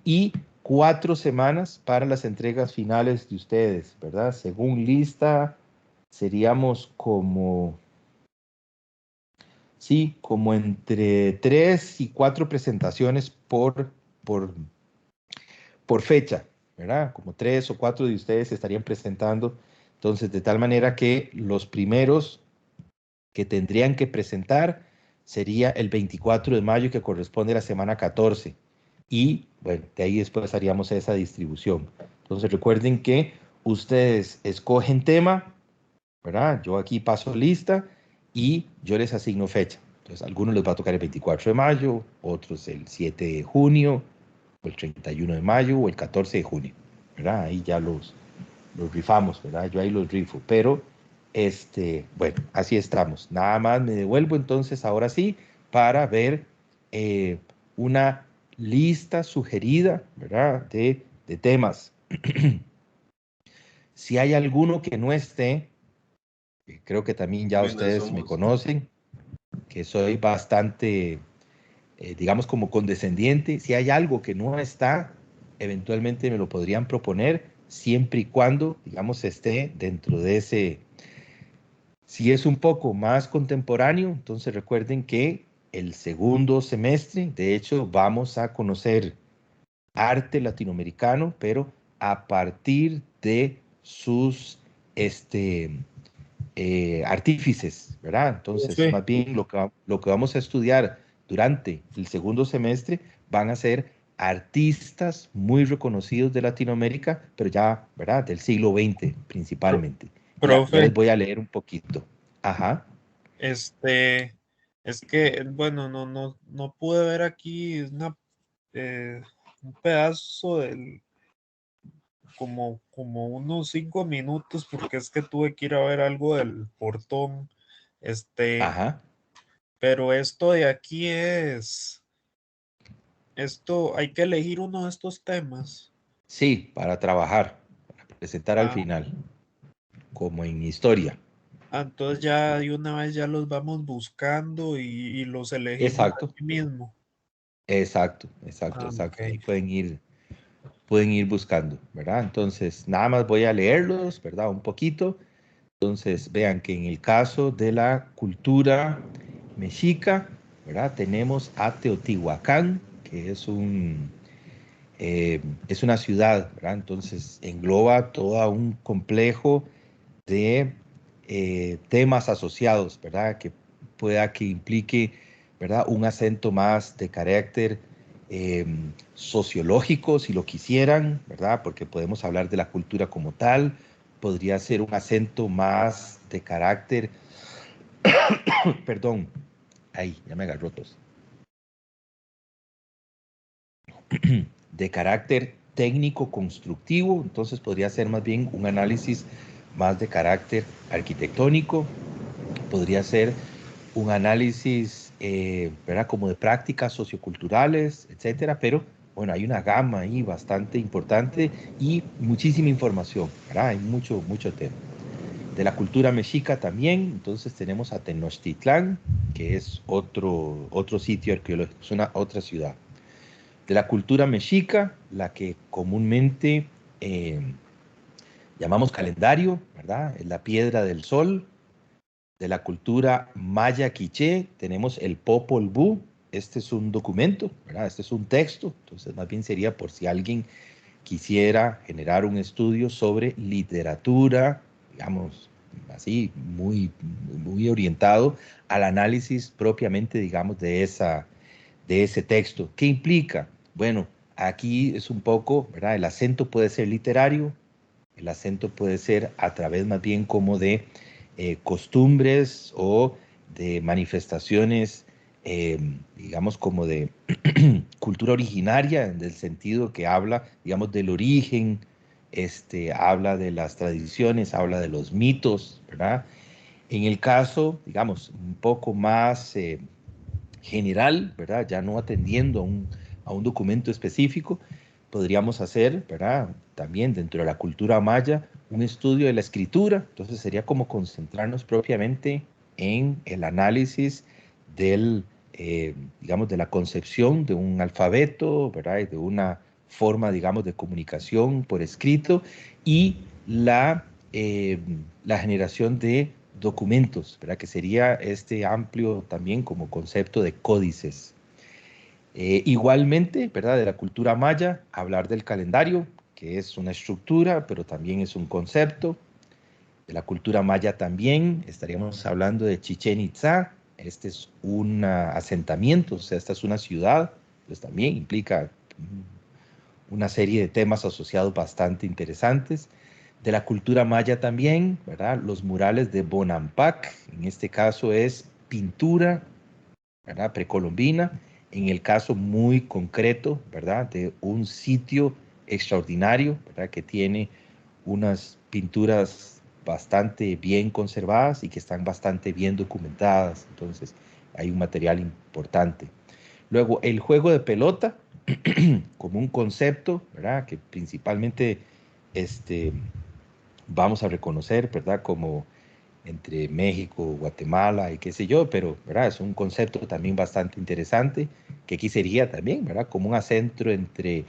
Y 4 semanas para las entregas finales de ustedes, ¿verdad? Según lista, seríamos como, sí, como entre 3 y 4 presentaciones por, por fecha, ¿verdad? Como 3 o 4 de ustedes se estarían presentando. Entonces, de tal manera que los primeros que tendrían que presentar sería el 24 de mayo, que corresponde a la semana 14. Y bueno, de ahí después haríamos esa distribución. Entonces recuerden que ustedes escogen tema, ¿verdad? Yo aquí paso lista y yo les asigno fecha. Entonces a algunos les va a tocar el 24 de mayo, otros el 7 de junio, o el 31 de mayo, o el 14 de junio, ¿verdad? Ahí ya los rifamos, ¿verdad? Yo ahí los rifo, pero bueno, así estamos. Nada más me devuelvo entonces ahora sí para ver una lista sugerida, ¿verdad? De temas. Si hay alguno que no esté, creo que también ya Buenas ustedes me somos. conocen, que soy bastante, digamos, como condescendiente. Si hay algo que no está, eventualmente me lo podrían proponer, siempre y cuando, digamos, esté dentro de ese. Si es un poco más contemporáneo, entonces recuerden que el segundo semestre, de hecho, vamos a conocer arte latinoamericano, pero a partir de sus artífices, ¿verdad? Entonces, Profe, más bien lo que vamos a estudiar durante el segundo semestre van a ser artistas muy reconocidos de Latinoamérica, pero ya, ¿verdad? Del siglo XX pro- principalmente. Ya les profe, voy a leer un poquito. Ajá. este, es que, bueno, no pude ver aquí un pedazo del, como unos 5 minutos, porque es que tuve que ir a ver algo del portón, este, Ajá. pero esto de aquí esto, hay que elegir uno de estos temas. Sí, para trabajar, para presentar al Ah, final, como en historia. entonces ya de una vez ya los vamos buscando y los elegimos Exacto, aquí mismo. exacto, exacto, Ah, exacto. Ahí ok. pueden ir buscando, ¿verdad? Entonces, nada más voy a leerlos, ¿verdad? Un poquito. Entonces, vean que en el caso de la cultura mexica, ¿verdad? Tenemos a Teotihuacán, que es una ciudad, ¿verdad? Entonces, engloba todo un complejo de temas asociados, ¿verdad? Que pueda que implique, ¿verdad? Un acento más de carácter eh, sociológico, si lo quisieran, ¿verdad? Porque podemos hablar de la cultura como tal, podría ser un acento más de carácter, perdón, ahí, ya me agarró tos, de carácter técnico constructivo, entonces podría ser más bien un análisis más de carácter arquitectónico, podría ser un análisis, ¿verdad? Como de prácticas socioculturales, etcétera, pero bueno, hay una gama ahí bastante importante y muchísima información, ¿verdad? Hay mucho, mucho tema. De la cultura mexica también, entonces tenemos a Tenochtitlán, que es otro sitio arqueológico, es una otra ciudad. De la cultura mexica, la que comúnmente eh, llamamos calendario, ¿verdad? Es la piedra del sol. De la cultura maya quiché tenemos el Popol Vuh, este es un documento, ¿verdad? Este es un texto, entonces más bien sería por si alguien quisiera generar un estudio sobre literatura, digamos, así, muy orientado al análisis propiamente, digamos, de ese texto. ¿Qué implica? Bueno, aquí es un poco, ¿verdad? El acento puede ser literario, el acento puede ser a través más bien como de costumbres o de manifestaciones, digamos, como de cultura originaria, en el sentido que habla, digamos, del origen, habla de las tradiciones, habla de los mitos, ¿verdad? En el caso, digamos, un poco más general, ¿verdad? Ya no atendiendo a un documento específico, podríamos hacer, ¿verdad? También dentro de la cultura maya, un estudio de la escritura. Entonces sería como concentrarnos propiamente en el análisis del, digamos, de la concepción de un alfabeto, ¿verdad? Y de una forma, digamos, de comunicación por escrito y la generación de documentos, ¿verdad? Que sería este amplio también como concepto de códices. Igualmente, ¿verdad? De la cultura maya, hablar del calendario, que es una estructura, pero también es un concepto. De la cultura maya también estaríamos hablando de Chichén Itzá. Este es un asentamiento, o sea, esta es una ciudad, pues también implica una serie de temas asociados bastante interesantes. De la cultura maya también, ¿verdad? Los murales de Bonampak, en este caso es pintura, ¿verdad? Precolombina, en el caso muy concreto, ¿verdad? De un sitio extraordinario, ¿verdad? Que tiene unas pinturas bastante bien conservadas y que están bastante bien documentadas, entonces hay un material importante. Luego, el juego de pelota, como un concepto, ¿verdad? Que principalmente vamos a reconocer, ¿verdad? Como entre México, Guatemala y qué sé yo, pero, ¿verdad? Es un concepto también bastante interesante, que aquí sería también, ¿verdad? Como un acento entre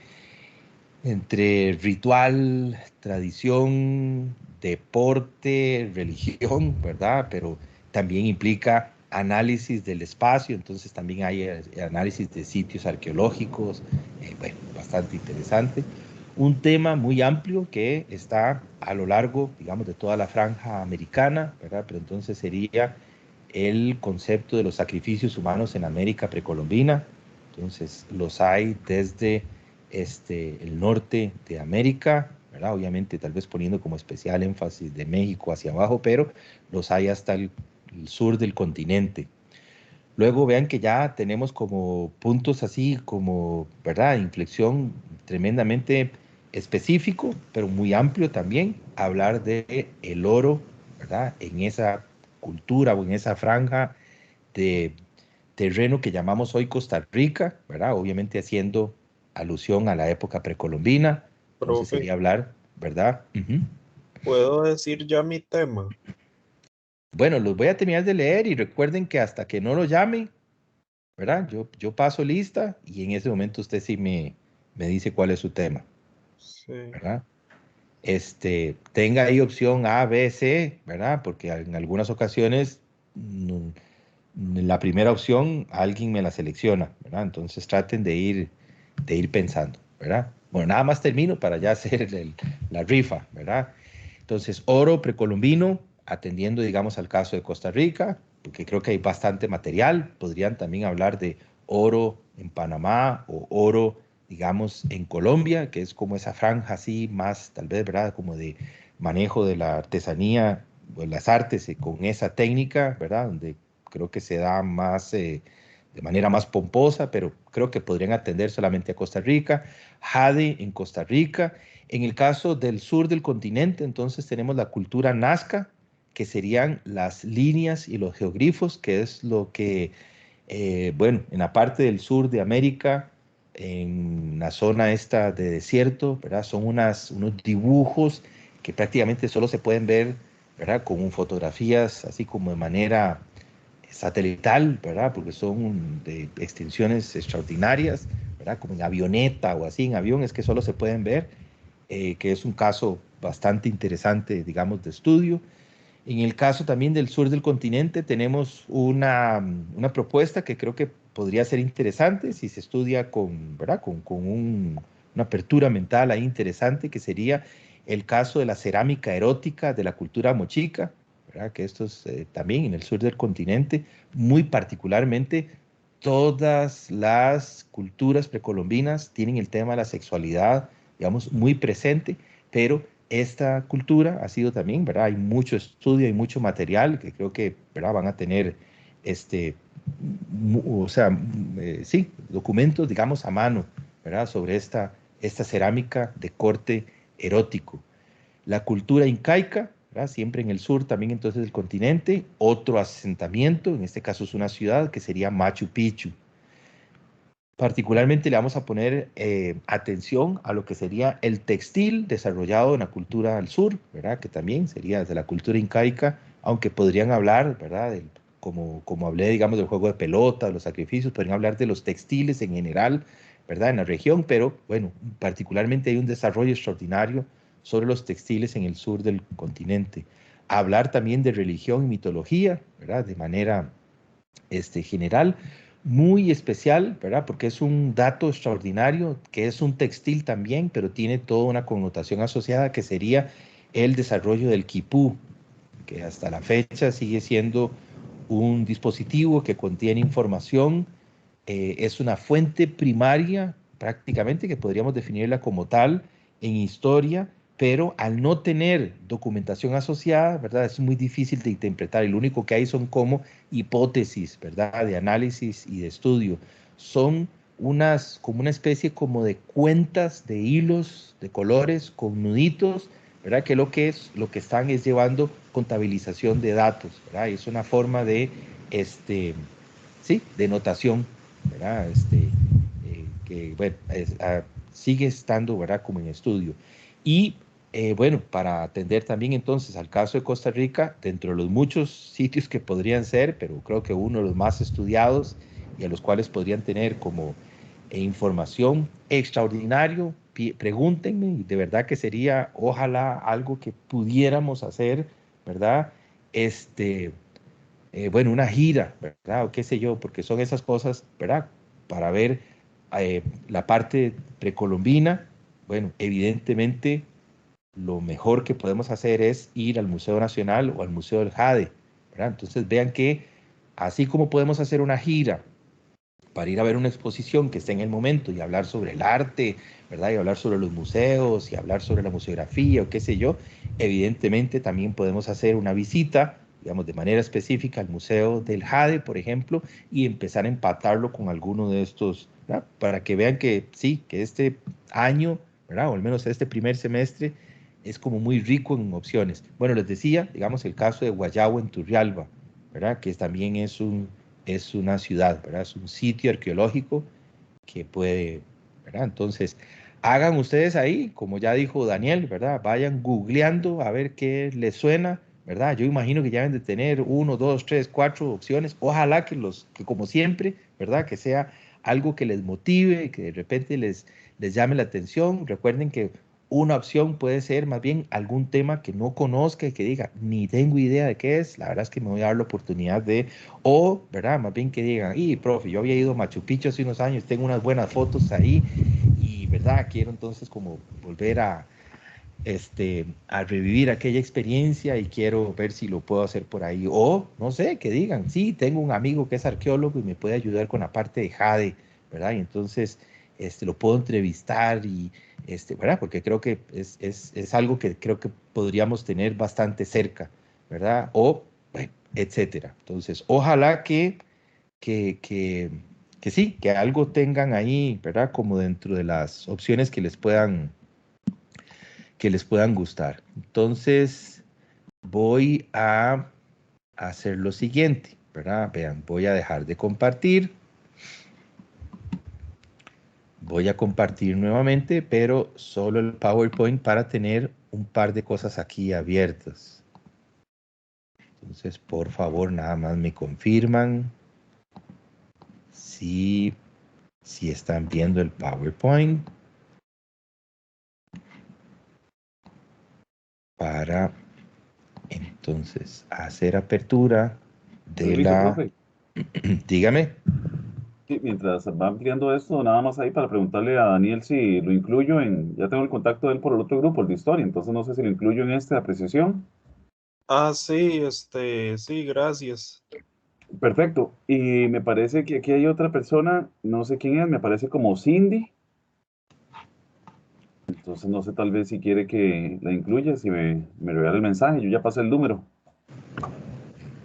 ritual, tradición, deporte, religión, ¿verdad? Pero también implica análisis del espacio, entonces también hay análisis de sitios arqueológicos, bueno, bastante interesante. Un tema muy amplio que está a lo largo, digamos, de toda la franja americana, ¿verdad? Pero entonces sería el concepto de los sacrificios humanos en América precolombina. Entonces los hay desde el norte de América, ¿verdad? Obviamente tal vez poniendo como especial énfasis de México hacia abajo, pero los hay hasta el sur del continente. Luego vean que ya tenemos como puntos así como, ¿verdad? Inflexión tremendamente específico, pero muy amplio también, hablar de el oro, ¿verdad? En esa cultura o en esa franja de terreno que llamamos hoy Costa Rica, ¿verdad? Obviamente haciendo alusión a la época precolombina. Entonces Profe, sería hablar, ¿verdad? ¿puedo decir ya mi tema? Bueno, los voy a terminar de leer y recuerden que hasta que no lo llame, ¿verdad? Yo paso lista y en ese momento usted sí me dice cuál es su tema, Sí. ¿verdad? Tenga ahí opción A, B, C, ¿verdad? Porque en algunas ocasiones la primera opción alguien me la selecciona, ¿verdad? Entonces traten de ir pensando, ¿verdad? Bueno, nada más termino para ya hacer la rifa, ¿verdad? Entonces, oro precolombino, atendiendo, digamos, al caso de Costa Rica, porque creo que hay bastante material. Podrían también hablar de oro en Panamá o oro, digamos, en Colombia, que es como esa franja así, más tal vez, ¿verdad? Como de manejo de la artesanía o las artes con esa técnica, ¿verdad? Donde creo que se da más, de manera más pomposa, pero creo que podrían atender solamente a Costa Rica. Jade en Costa Rica. En el caso del sur del continente, entonces tenemos la cultura nazca, que serían las líneas y los geoglifos, que es lo que, bueno, en la parte del sur de América, en la zona esta de desierto, ¿verdad? Son unos dibujos que prácticamente solo se pueden ver, ¿verdad? Con fotografías así como de manera satelital, ¿verdad? Porque son de extensiones extraordinarias, ¿verdad? Como en avioneta o así, en avión, es que solo se pueden ver, que es un caso bastante interesante, digamos, de estudio. En el caso también del sur del continente tenemos una propuesta que creo que podría ser interesante si se estudia con, ¿verdad? con una apertura mental ahí interesante, que sería el caso de la cerámica erótica de la cultura mochica, ¿verdad? Que esto es también en el sur del continente, muy particularmente todas las culturas precolombinas tienen el tema de la sexualidad, digamos, muy presente, pero esta cultura ha sido también, ¿verdad? Hay mucho estudio, hay mucho material que creo que, ¿verdad? Van a tener, sí, documentos, digamos, a mano, ¿verdad? Sobre esta cerámica de corte erótico. La cultura incaica, ¿verdad? Siempre en el sur también entonces del continente, otro asentamiento, en este caso es una ciudad que sería Machu Picchu. Particularmente le vamos a poner atención a lo que sería el textil desarrollado en la cultura al sur, ¿verdad? Que también sería desde la cultura incaica, aunque podrían hablar, ¿verdad? Como hablé, digamos, del juego de pelota, los sacrificios, podrían hablar de los textiles en general, ¿verdad? En la región, pero bueno, particularmente hay un desarrollo extraordinario sobre los textiles en el sur del continente. Hablar también de religión y mitología, ¿verdad? De manera general, muy especial, ¿verdad? Porque es un dato extraordinario, que es un textil también, pero tiene toda una connotación asociada que sería el desarrollo del quipú, que hasta la fecha sigue siendo un dispositivo que contiene información, es una fuente primaria prácticamente, que podríamos definirla como tal en historia, pero al no tener documentación asociada, ¿verdad? Es muy difícil de interpretar, y lo único que hay son como hipótesis, ¿verdad? De análisis y de estudio. Son como una especie como de cuentas de hilos, de colores, con nuditos, ¿verdad? Que lo que están es llevando contabilización de datos, ¿verdad? Y es una forma de, sí, de notación, ¿verdad? Que, bueno, sigue estando, ¿verdad? Como en estudio. Y, bueno, para atender también entonces al caso de Costa Rica, dentro de los muchos sitios que podrían ser, pero creo que uno de los más estudiados y a los cuales podrían tener como información extraordinario, pregúntenme, y de verdad que sería, ojalá, algo que pudiéramos hacer, ¿verdad? Bueno, una gira, ¿verdad? O qué sé yo, porque son esas cosas, ¿verdad? Para ver la parte precolombina, bueno, evidentemente lo mejor que podemos hacer es ir al Museo Nacional o al Museo del Jade, ¿verdad? Entonces vean que así como podemos hacer una gira para ir a ver una exposición que esté en el momento y hablar sobre el arte, ¿verdad? Y hablar sobre los museos y hablar sobre la museografía o qué sé yo, evidentemente también podemos hacer una visita, digamos, de manera específica al Museo del Jade, por ejemplo, y empezar a empatarlo con alguno de estos, ¿verdad? Para que vean que sí, que este año, ¿verdad? O al menos este primer semestre es como muy rico en opciones. Bueno, les decía, digamos, el caso de Guayabo en Turrialba, ¿verdad? Que también es una ciudad, ¿verdad? Es un sitio arqueológico que puede, ¿verdad? Entonces, hagan ustedes ahí, como ya dijo Daniel, ¿verdad? Vayan googleando a ver qué les suena, ¿verdad? Yo imagino que ya deben de tener 1, 2, 3, 4 opciones. Ojalá que como siempre, ¿verdad? Que sea algo que les motive, que de repente les llame la atención. Recuerden que una opción puede ser más bien algún tema que no conozca y que diga, ni tengo idea de qué es. La verdad es que me voy a dar la oportunidad de, o, ¿verdad? Más bien que digan, y profe, yo había ido a Machu Picchu hace unos años, tengo unas buenas fotos ahí y, ¿verdad? Quiero entonces como volver a revivir aquella experiencia y quiero ver si lo puedo hacer por ahí. O, no sé, que digan, sí, tengo un amigo que es arqueólogo y me puede ayudar con la parte de Jade, ¿verdad? Y entonces lo puedo entrevistar y, ¿verdad? Porque creo que es algo que creo que podríamos tener bastante cerca, ¿verdad? O, bueno, etcétera. Entonces, ojalá que, que, que sí, que algo tengan ahí, ¿verdad? Como dentro de las opciones que les puedan gustar. Entonces, voy a hacer lo siguiente, ¿verdad? Vean, voy a dejar de compartir. Voy a compartir nuevamente, pero solo el PowerPoint para tener un par de cosas aquí abiertas. Entonces, por favor, nada más me confirman si están viendo el PowerPoint para entonces Entonces, hacer apertura de Permiso, la... profe. Dígame. Sí, mientras va ampliando esto, nada más ahí para preguntarle a Daniel si lo incluyo en, ya tengo el contacto de él por el otro grupo, el de historia, entonces no sé si lo incluyo en este de apreciación. Ah, sí, sí, gracias. Perfecto. Y me parece que aquí hay otra persona, no sé quién es, me parece como Cindy. Entonces no sé tal vez si quiere que la incluya, si me regala el mensaje, yo ya pasé el número.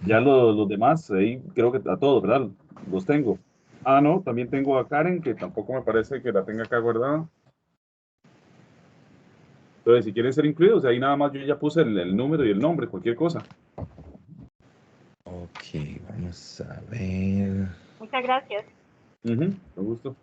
Ya los demás, ahí creo que a todos, ¿verdad? Los tengo. Ah, no, también tengo a Karen, que tampoco me parece que la tenga acá guardada. Entonces, si quieren ser incluidos, ahí nada más yo ya puse el número y el nombre, cualquier cosa. Ok, vamos a ver. Muchas gracias. Ujú, con gusto.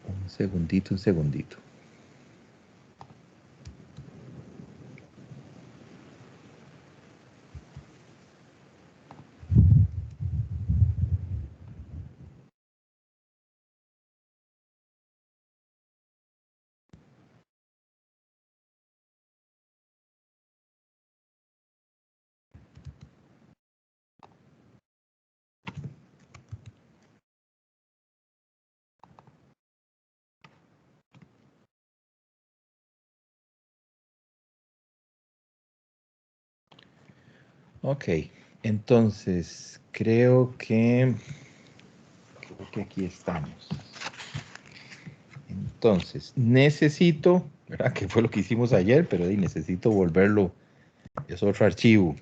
Un segundito, un segundito. Ok, entonces creo que aquí estamos. Entonces, necesito, ¿verdad? Que fue lo que hicimos ayer, pero necesito volverlo, es otro archivo.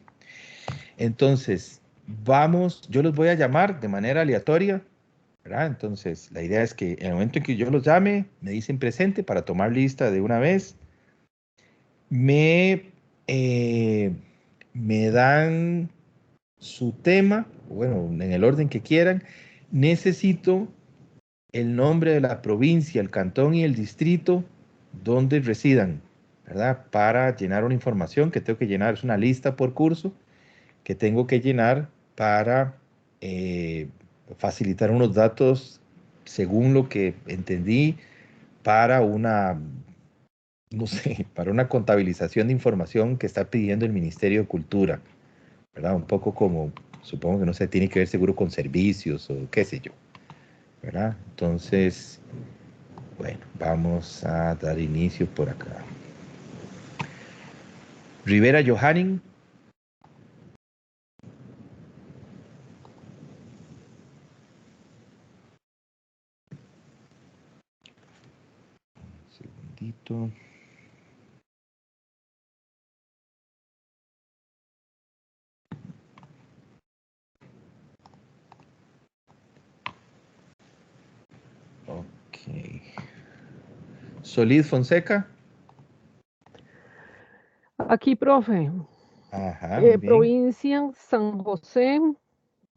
Entonces, vamos, yo los voy a llamar de manera aleatoria, ¿verdad? Entonces, la idea es que en el momento en que yo los llame, me dicen presente para tomar lista de una vez. Me, eh, me dan su tema, bueno, en el orden que quieran. Necesito el nombre de la provincia, el cantón y el distrito donde residan, ¿verdad? Para llenar una información que tengo que llenar, es una lista por curso que tengo que llenar para eh, facilitar unos datos según lo que entendí para una, no sé, para una contabilización de información que está pidiendo el Ministerio de Cultura, ¿verdad? Un poco como, supongo que no sé, tiene que ver seguro con servicios o qué sé yo, ¿verdad? Entonces, bueno, vamos a dar inicio por acá. Rivera Johanning. Un segundito. Ok. Solid Fonseca. Aquí, profe. Ajá, muy bien. Provincia San José, Un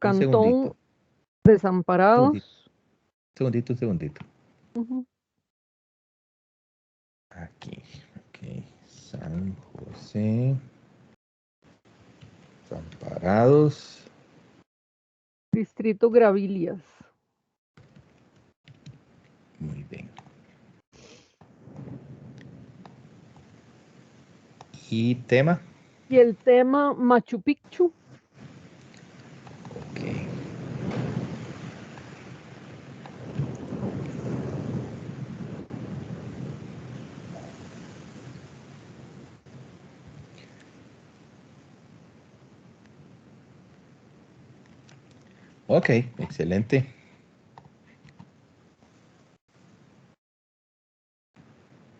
segundito. Cantón Desamparados. Un segundito. Ujú. Aquí. Ok. San José. Desamparados. Distrito Gravilias. Muy bien. ¿Y tema? Y el tema Machu Picchu. Ok. Ok, excelente.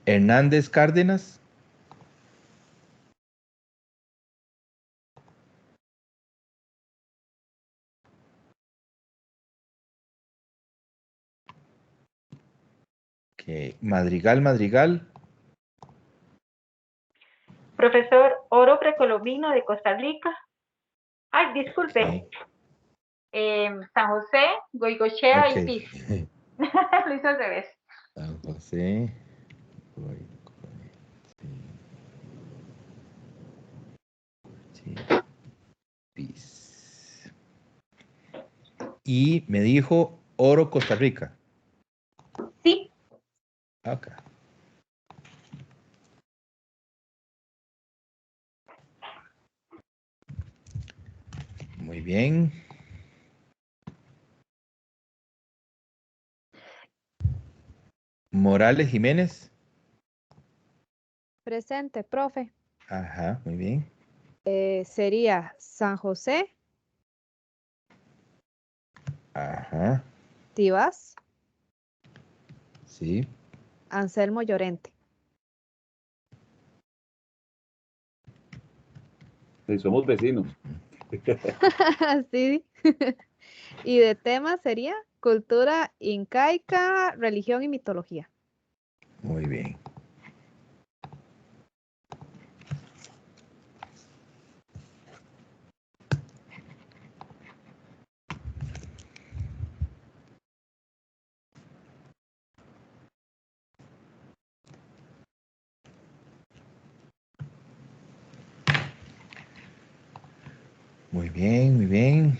Hernández Cárdenas. Ok. Madrigal, Madrigal. Profesor Oro Precolombino de Costa Rica. Ay, disculpe. Ok. San José, Goicochea Ok. y Piz. Lo hizo al revés. San José. Sí. Pis. Y me dijo Oro, Costa Rica. Sí. Ok. Muy bien. Morales Jiménez. Presente, profe. Ajá, muy bien. Sería San José, Ajá, Tibás, sí. Anselmo Llorente. Sí, somos vecinos. Sí. Y de tema sería cultura incaica, religión y mitología. Muy bien. Muy bien, muy bien.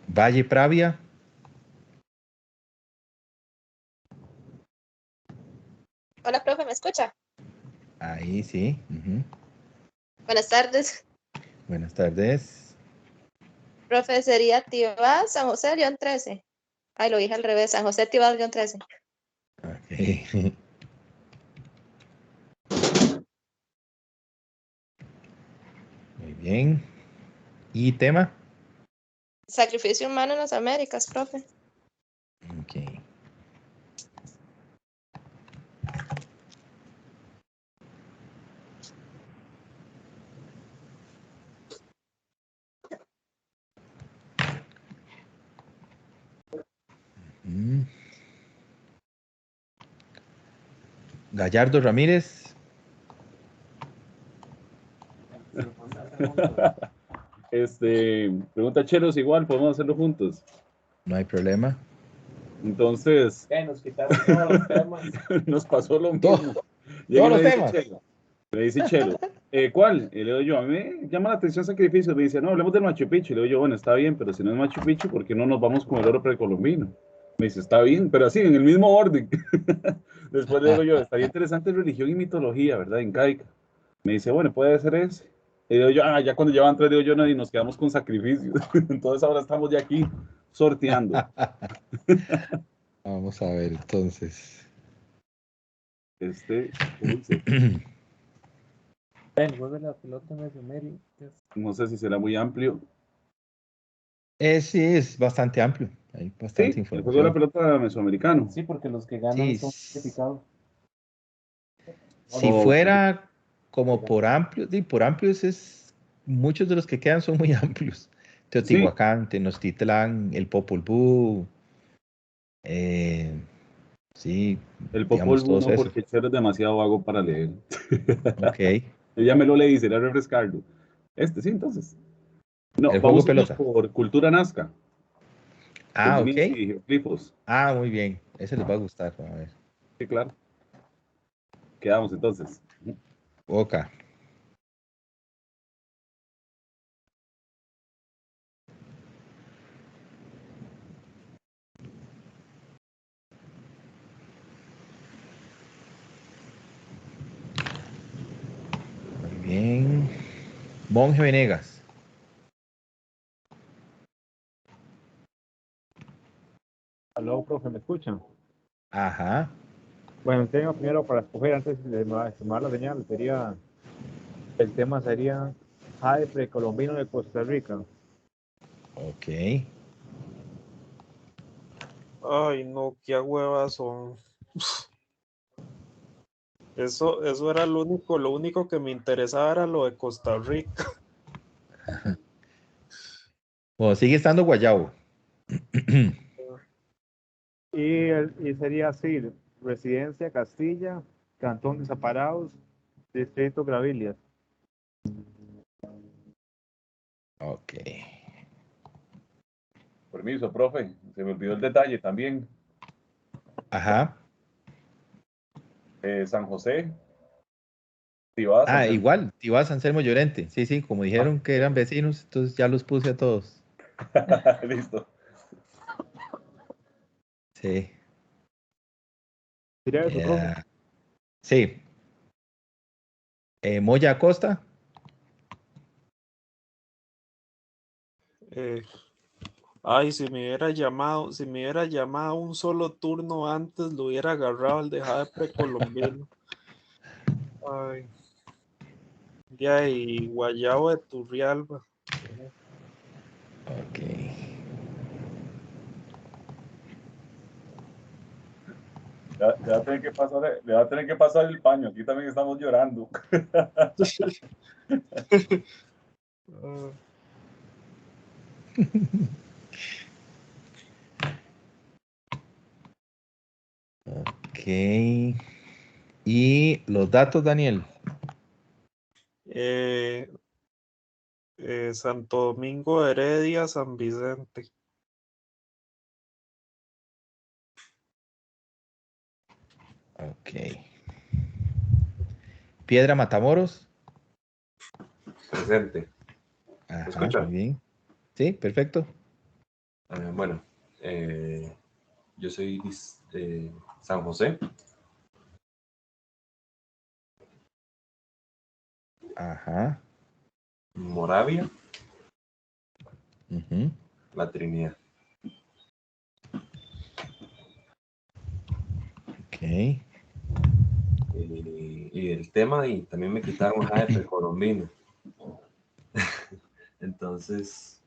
Valle Pravia. Hola, profe, ¿me escucha? Ahí sí. Ujú. Buenas tardes. Buenas tardes. Profe, sería Tibás, San José, León 13. Ay, lo dije al revés, San José, Tibás, León 13. Ok. Muy bien. ¿Y tema? Sacrificio humano en las Américas, profe. Ok. Mm. Gallardo Ramírez. Pregunta Chelos, igual, podemos hacerlo juntos. No hay problema. Entonces, Nos quitaron todos los temas. nos pasó lo Todos mismo. Llega y los me dice temas. Chelo. Me dice Chelo, ¿cuál? Y le digo yo, a mí me llama la atención sacrificios. Me dice, no, hablemos del Machu Picchu. Y le digo yo, bueno, está bien, pero si no es Machu Picchu, ¿por qué no nos vamos con el oro precolombino? Me dice, está bien, pero así, en el mismo orden. Después le digo yo, estaría interesante religión y mitología, ¿verdad? Incaica. Me dice, bueno, puede ser ese. Y digo yo, ya cuando llevan tres, digo yo, no, y nos quedamos con sacrificios. Entonces ahora estamos ya aquí sorteando. Vamos a ver entonces. Uy, El juego de la pelota Mesoaméricas. no sé si será muy amplio. Sí, es bastante amplio. Hay bastante Sí, el juego de la información. pelota mesoamericano. Sí, porque los que ganan Sí, son clasificados. si Ok. fuera como por amplio, por amplios es, muchos de los que quedan son muy amplios. Sí, Teotihuacán, Tenochtitlán, el Popol Vuh, eh, sí, el Popol digamos Vuh todos no, esos. porque Chero es demasiado vago para leer. Ok, Yo ya me lo leí, será refrescarlo. Sí, entonces. No, el juego vamos de a irnos pelota. por cultura nazca, Ah, ok. conveniencia y geoglifos. Ah, muy bien. Ese les va a gustar. A ver. Sí, claro. Quedamos entonces. Ok. Muy bien. Monje Venegas. Aló, profe, ¿me escuchan? Ajá. Bueno, tengo primero para escoger antes de tomar la señal, el tema sería Jade precolombino de Costa Rica. Ok. Ay, no, qué huevas son. Eso era lo único que me interesaba era lo de Costa Rica. Bueno, sigue estando Guayabo. Y sería así, Residencia Castilla, Cantón Desamparados, Distrito Gravilias. Ok. Permiso, profe. Se me olvidó el detalle también. Ajá. San José, Tibás, Ah, Anselmo. igual, Tibás, Anselmo Llorente. Sí, sí, como dijeron que eran vecinos, entonces ya los puse a todos. Listo. Sí. Sería eso, profe. Sí. Moya Acosta. Eh, si me hubiera llamado un solo turno antes, lo hubiera agarrado al de precolombino. Ay. Ya, y Guayabo de Turrialba. Ok. Le va a tener que pasar, le va a tener que pasar el paño. Aquí también estamos llorando. Ah, Ok. Y los datos, Daniel. eh, Santo Domingo de Heredia, San Vicente. Ok. Piedra Matamoros. Presente. Ajá, escucha? muy bien. Sí, perfecto. Bueno, yo soy San José. Ajá. Moravia, Ujú. La Trinidad. Ok. Y el tema, y también me quitaron de precolombino. Entonces,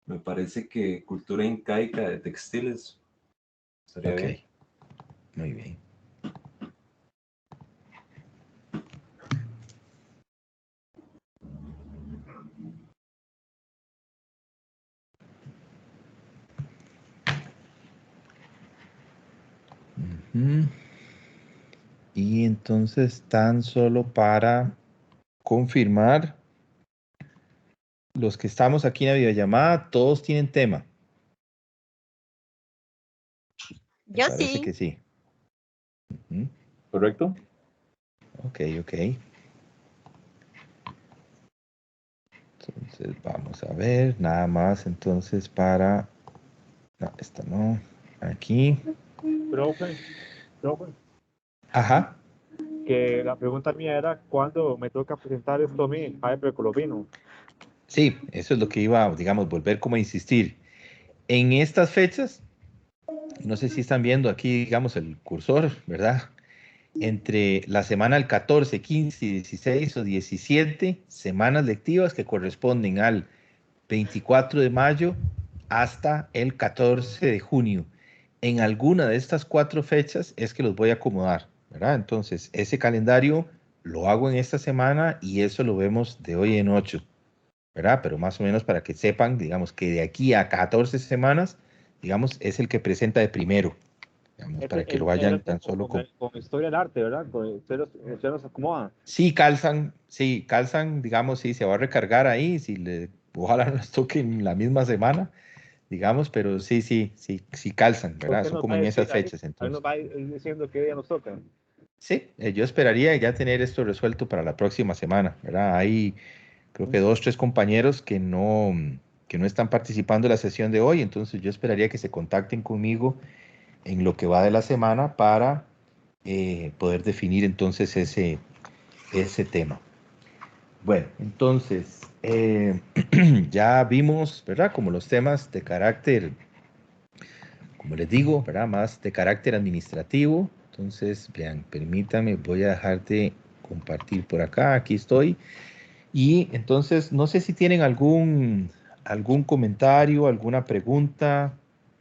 me parece que cultura incaica de textiles estaría Ok. bien. Muy bien. Ujú. Y entonces, tan solo para confirmar, los que estamos aquí en la videollamada, todos tienen tema. Me Yo parece sí. que sí. Ujú. ¿Correcto? Ok, ok. Entonces, vamos a ver, nada más entonces para... No, esta no. Aquí. Profe, Ajá. que la pregunta mía era ¿cuándo me toca presentar esto a mí, a precolombino? Sí, eso es lo que iba, digamos, volver como a insistir. En estas fechas, no sé si están viendo aquí, digamos, el cursor, ¿verdad? Entre la semana del 14, 15, 16 o 17 semanas lectivas que corresponden al 24 de mayo hasta el 14 de junio. En alguna de estas 4 fechas es que los voy a acomodar, ¿verdad? Entonces, ese calendario lo hago en esta semana y eso lo vemos de hoy en 8, ¿verdad? Pero más o menos para que sepan, digamos, que de aquí a 14 semanas, digamos, es el que presenta de primero, digamos, para que lo vayan tan solo con... Con historia del arte, ¿verdad? Ustedes los acomodan. Sí, calzan, digamos, sí, se va a recargar ahí, si le, ojalá no les toque en la misma semana, digamos, pero sí calzan, ¿verdad? ¿Usted Son nos va como a en decir esas ahí? fechas, Ahí nos entonces. va a ir diciendo qué día nos toca. Sí, yo esperaría ya tener esto resuelto para la próxima semana, ¿verdad? Hay, creo que 2, 3 compañeros que no están participando en la sesión de hoy, entonces yo esperaría que se contacten conmigo en lo que va de la semana para poder definir entonces ese tema. Bueno, entonces, ya vimos, ¿verdad? Como los temas de carácter, como les digo, ¿verdad? Más de carácter administrativo. Entonces, vean, permítanme, voy a dejar de compartir por acá. Aquí estoy. Y entonces, no sé si tienen algún comentario, alguna pregunta,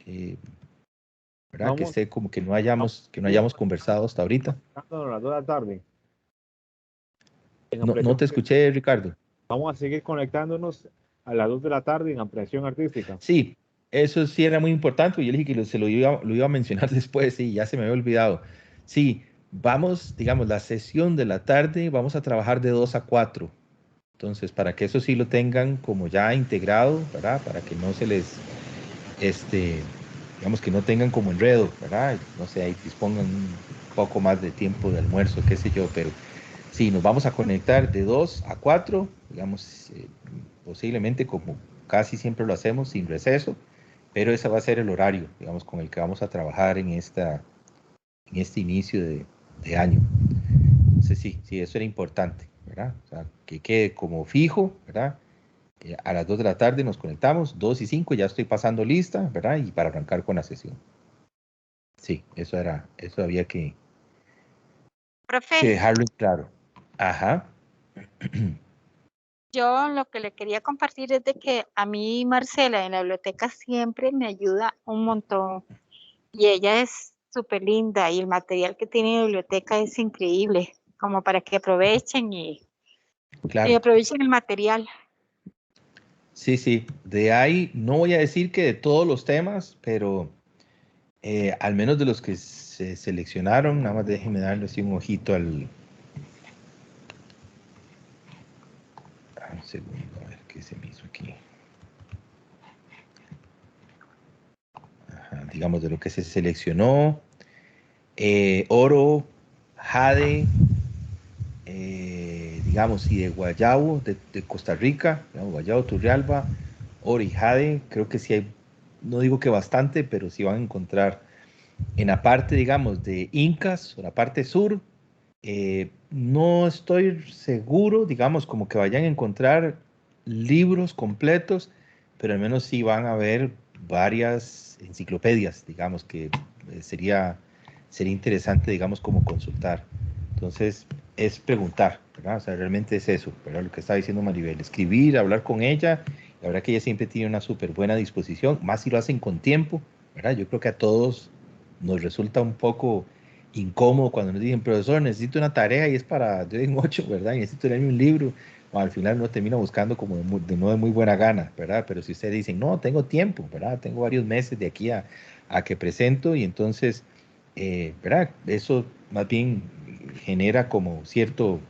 eh, ¿verdad? Que Vamos, esté como vamos que no a ir hayamos conversado hasta ahorita. conectándonos a las 2 de la tarde. En No ampliación, te escuché, Ricardo. vamos a seguir conectándonos a las 2 de la tarde en ampliación artística. Sí, eso sí era muy importante. Yo le dije que se lo iba a mencionar después, sí, ya se me había olvidado. Sí, vamos, digamos, la sesión de la tarde, vamos a trabajar de 2 a 4. Entonces, para que eso sí lo tengan como ya integrado, ¿verdad? Para que no se les, digamos, que no tengan como enredo, ¿verdad? No sé, ahí dispongan un poco más de tiempo de almuerzo, qué sé yo, pero Sí, nos vamos a conectar de 2 a 4, digamos, posiblemente como casi siempre lo hacemos, sin receso, pero ese va a ser el horario, digamos, con el que vamos a trabajar en este inicio de año. Entonces sí, eso era importante, ¿verdad? O sea, que quede como fijo, ¿verdad? A las 2 de la tarde nos conectamos, 2 y 5 ya estoy pasando lista, ¿verdad? Y para arrancar con la sesión. Sí, eso había que Profe, dejarlo en claro. Ajá. yo lo que le quería compartir es de que a mí Marcela en la biblioteca siempre me ayuda un montón y ella es súper linda y el material que tiene en la biblioteca es increíble, como para que aprovechen y Claro. aprovechen el material. Sí, sí. De ahí, no voy a decir que de todos los temas, pero al menos de los que se seleccionaron, nada más déjenme darle así un ojito al... Un segundo, a ver qué se me hizo aquí. Ajá, digamos, de lo que se seleccionó, oro, jade, digamos, y de guayabo, de Costa Rica, digamos, guayabo, turrialba, oro y jade, creo que sí hay, no digo que bastante, pero sí van a encontrar en la parte, digamos, de incas, o la parte sur, no estoy seguro, digamos, como que vayan a encontrar libros completos, pero al menos sí van a ver varias enciclopedias, digamos, que sería interesante, digamos, como consultar. Entonces, es preguntar, ¿verdad? O sea, realmente es eso, ¿verdad? Lo que está diciendo Maribel, escribir, hablar con ella, la verdad que ella siempre tiene una súper buena disposición, más si lo hacen con tiempo, ¿verdad? Yo creo que a todos nos resulta un poco incómodo cuando nos dicen, profesor, necesito una tarea y es para de en 8, ¿verdad? Y necesito leerme un libro. O al final uno termina buscando como no de muy buena gana, ¿verdad? Pero si ustedes dicen, no, tengo tiempo, ¿verdad? Tengo varios meses de aquí a que presento y entonces, ¿verdad? Eso más bien genera como cierto,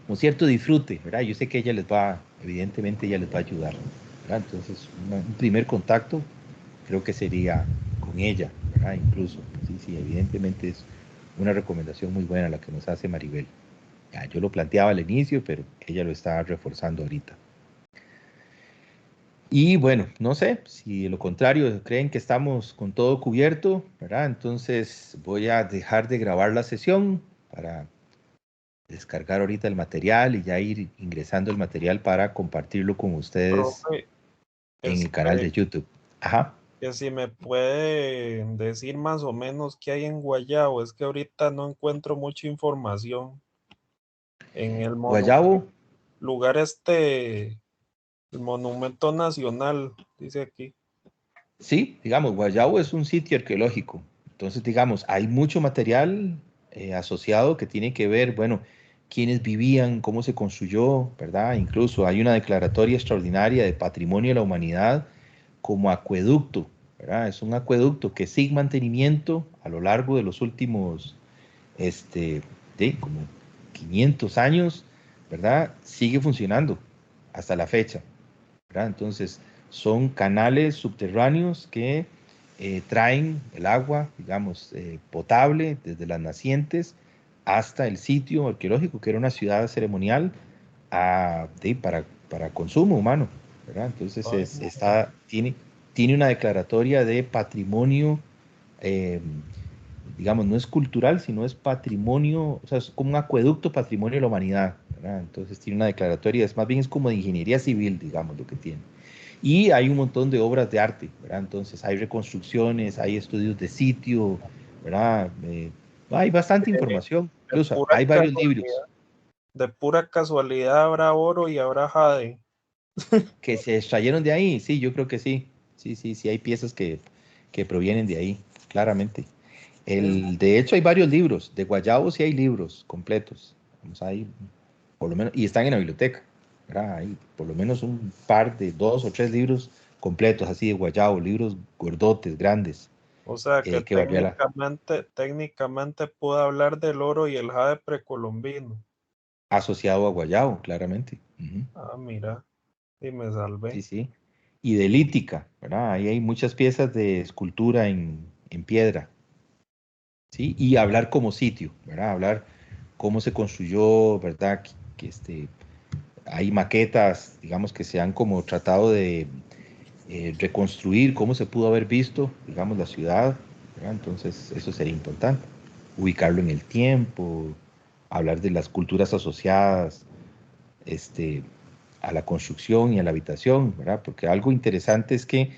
como cierto disfrute, ¿verdad? Yo sé que ella les va, evidentemente ella les va a ayudar, ¿verdad? Entonces, un primer contacto creo que sería con ella, ¿verdad? Incluso, sí, evidentemente es una recomendación muy buena la que nos hace Maribel. Ya, yo lo planteaba al inicio, pero ella lo está reforzando ahorita. Y bueno, no sé, si de lo contrario creen que estamos con todo cubierto, ¿verdad? Entonces voy a dejar de grabar la sesión para descargar ahorita el material y ya ir ingresando el material para compartirlo con ustedes Profe, en el canal de YouTube. Ajá. que si me puede decir más o menos qué hay en Guayabo, es que ahorita no encuentro mucha información en el Guayabo. lugar el Monumento Nacional, dice aquí. Sí, digamos, Guayabo es un sitio arqueológico. Entonces, digamos, hay mucho material asociado que tiene que ver, bueno, quiénes vivían, cómo se construyó, ¿verdad? Incluso hay una declaratoria extraordinaria de Patrimonio de la Humanidad como acueducto, ¿verdad? Es un acueducto que sin mantenimiento a lo largo de los últimos, como 500 años, ¿verdad? Sigue funcionando hasta la fecha, ¿verdad? Entonces, son canales subterráneos que traen el agua, digamos, potable desde las nacientes hasta el sitio arqueológico, que era una ciudad ceremonial para consumo humano, ¿verdad? Entonces, tiene una declaratoria de patrimonio, digamos, no es cultural, sino es patrimonio, o sea, es como un acueducto patrimonio de la humanidad, ¿verdad? Entonces, tiene una declaratoria, más bien es como de ingeniería civil, digamos, lo que tiene. Y hay un montón de obras de arte, ¿verdad? Entonces hay reconstrucciones, hay estudios de sitio, ¿verdad? Hay bastante información, incluso hay varios libros. De pura casualidad habrá oro y habrá jade. Que se extrayeron de ahí, sí, yo creo que sí. Sí, hay piezas que provienen de ahí, claramente. De hecho, hay varios libros, de Guayabo sí hay libros completos. Vamos ahí, por lo menos, y están en la biblioteca, ¿verdad? Hay por lo menos un par de 2 o 3 libros completos, así de Guayabo, libros gordotes, grandes. O sea que Que técnicamente puedo hablar del oro y el jade precolombino. asociado a Guayabo, claramente. Ah, mira, y me salvé. Sí. Y de lítica, ¿verdad? Ahí hay muchas piezas de escultura en piedra. ¿Sí? Y hablar como sitio, ¿verdad? Hablar cómo se construyó, ¿verdad? Hay maquetas, digamos, que se han como tratado de reconstruir cómo se pudo haber visto, digamos, la ciudad, ¿verdad? Entonces, eso sería importante. Ubicarlo en el tiempo, hablar de las culturas asociadas a la construcción y a la habitación, ¿verdad? Porque algo interesante es que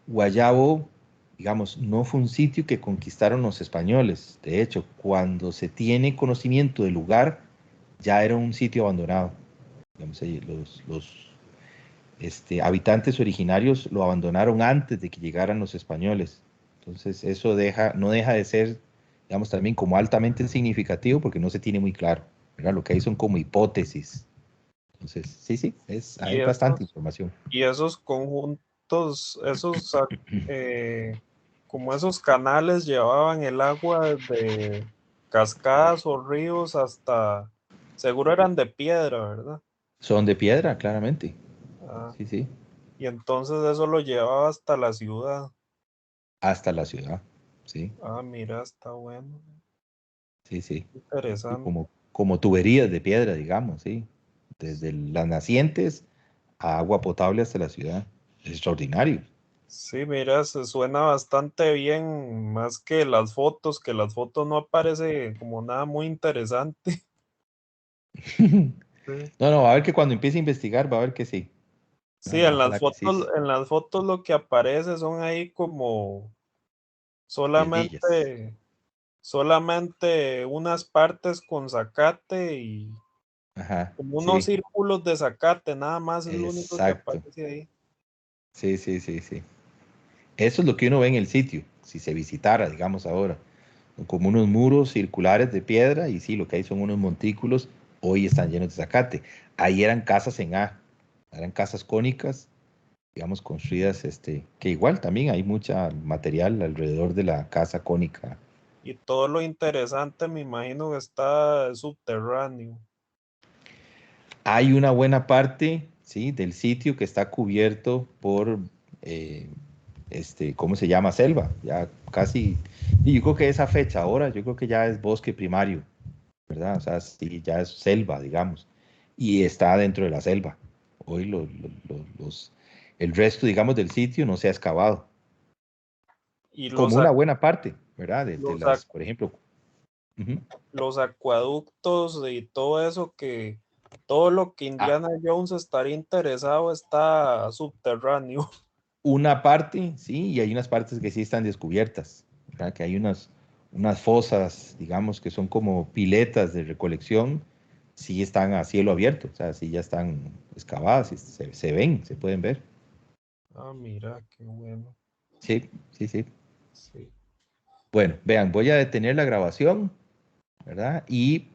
Guayabo, digamos, no fue un sitio que conquistaron los españoles. De hecho, cuando se tiene conocimiento del lugar, ya era un sitio abandonado. Digamos, los habitantes originarios lo abandonaron antes de que llegaran los españoles. Entonces, eso no deja de ser, digamos, también como altamente significativo porque no se tiene muy claro, ¿verdad? Lo que hay son como hipótesis. Entonces, sí, Y hay bastante esos, información. y esos conjuntos, como esos canales llevaban el agua de cascadas o ríos hasta, seguro eran de piedra, ¿verdad? Son de piedra, claramente. Ah, Sí. y entonces eso lo llevaba hasta la ciudad. Hasta la ciudad, sí. Ah, mira, está bueno. Sí. Y Interesante. como tuberías de piedra, digamos, sí. Desde las nacientes a agua potable hasta la ciudad. Es extraordinario. Sí, mira, se suena bastante bien, más que las fotos no aparece como nada muy interesante. Sí, No, va a ver que cuando empiece a investigar, va a ver que sí. sí, Ojalá que sí. en las fotos lo que aparece son ahí como Piedrillas. solamente unas partes con zacate y Ajá, como unos sí, círculos de zacate, nada más es lo único que exacto. aparece ahí. Sí. Eso es lo que uno ve en el sitio, si se visitara, digamos ahora. Como unos muros circulares de piedra y sí, lo que hay son unos montículos, hoy están llenos de zacate. Ahí eran casas en A, eran casas cónicas, digamos, construidas, que igual también hay mucha material alrededor de la casa cónica. Y todo lo interesante me imagino que está subterráneo. Hay una buena parte, sí, del sitio que está cubierto por, eh, ¿cómo se llama? Selva, ya casi, y yo creo que esa fecha ahora, yo creo que ya es bosque primario, ¿verdad? O sea, sí, ya es selva, digamos, y está dentro de la selva. Hoy el resto, digamos, del sitio no se ha excavado, Y como una buena parte, ¿verdad? De los, las, por ejemplo, ujú. los acueductos y todo eso todo lo que Ah, Indiana Jones estaría interesado está subterráneo. una parte, sí, y hay unas partes que sí están descubiertas, ¿verdad? Que hay unas fosas, digamos, que son como piletas de recolección, sí están a cielo abierto, o sea, sí ya están excavadas, y se ven, se pueden ver. Ah, mira, qué bueno. Sí. Sí. Bueno, vean, voy a detener la grabación, ¿verdad? Y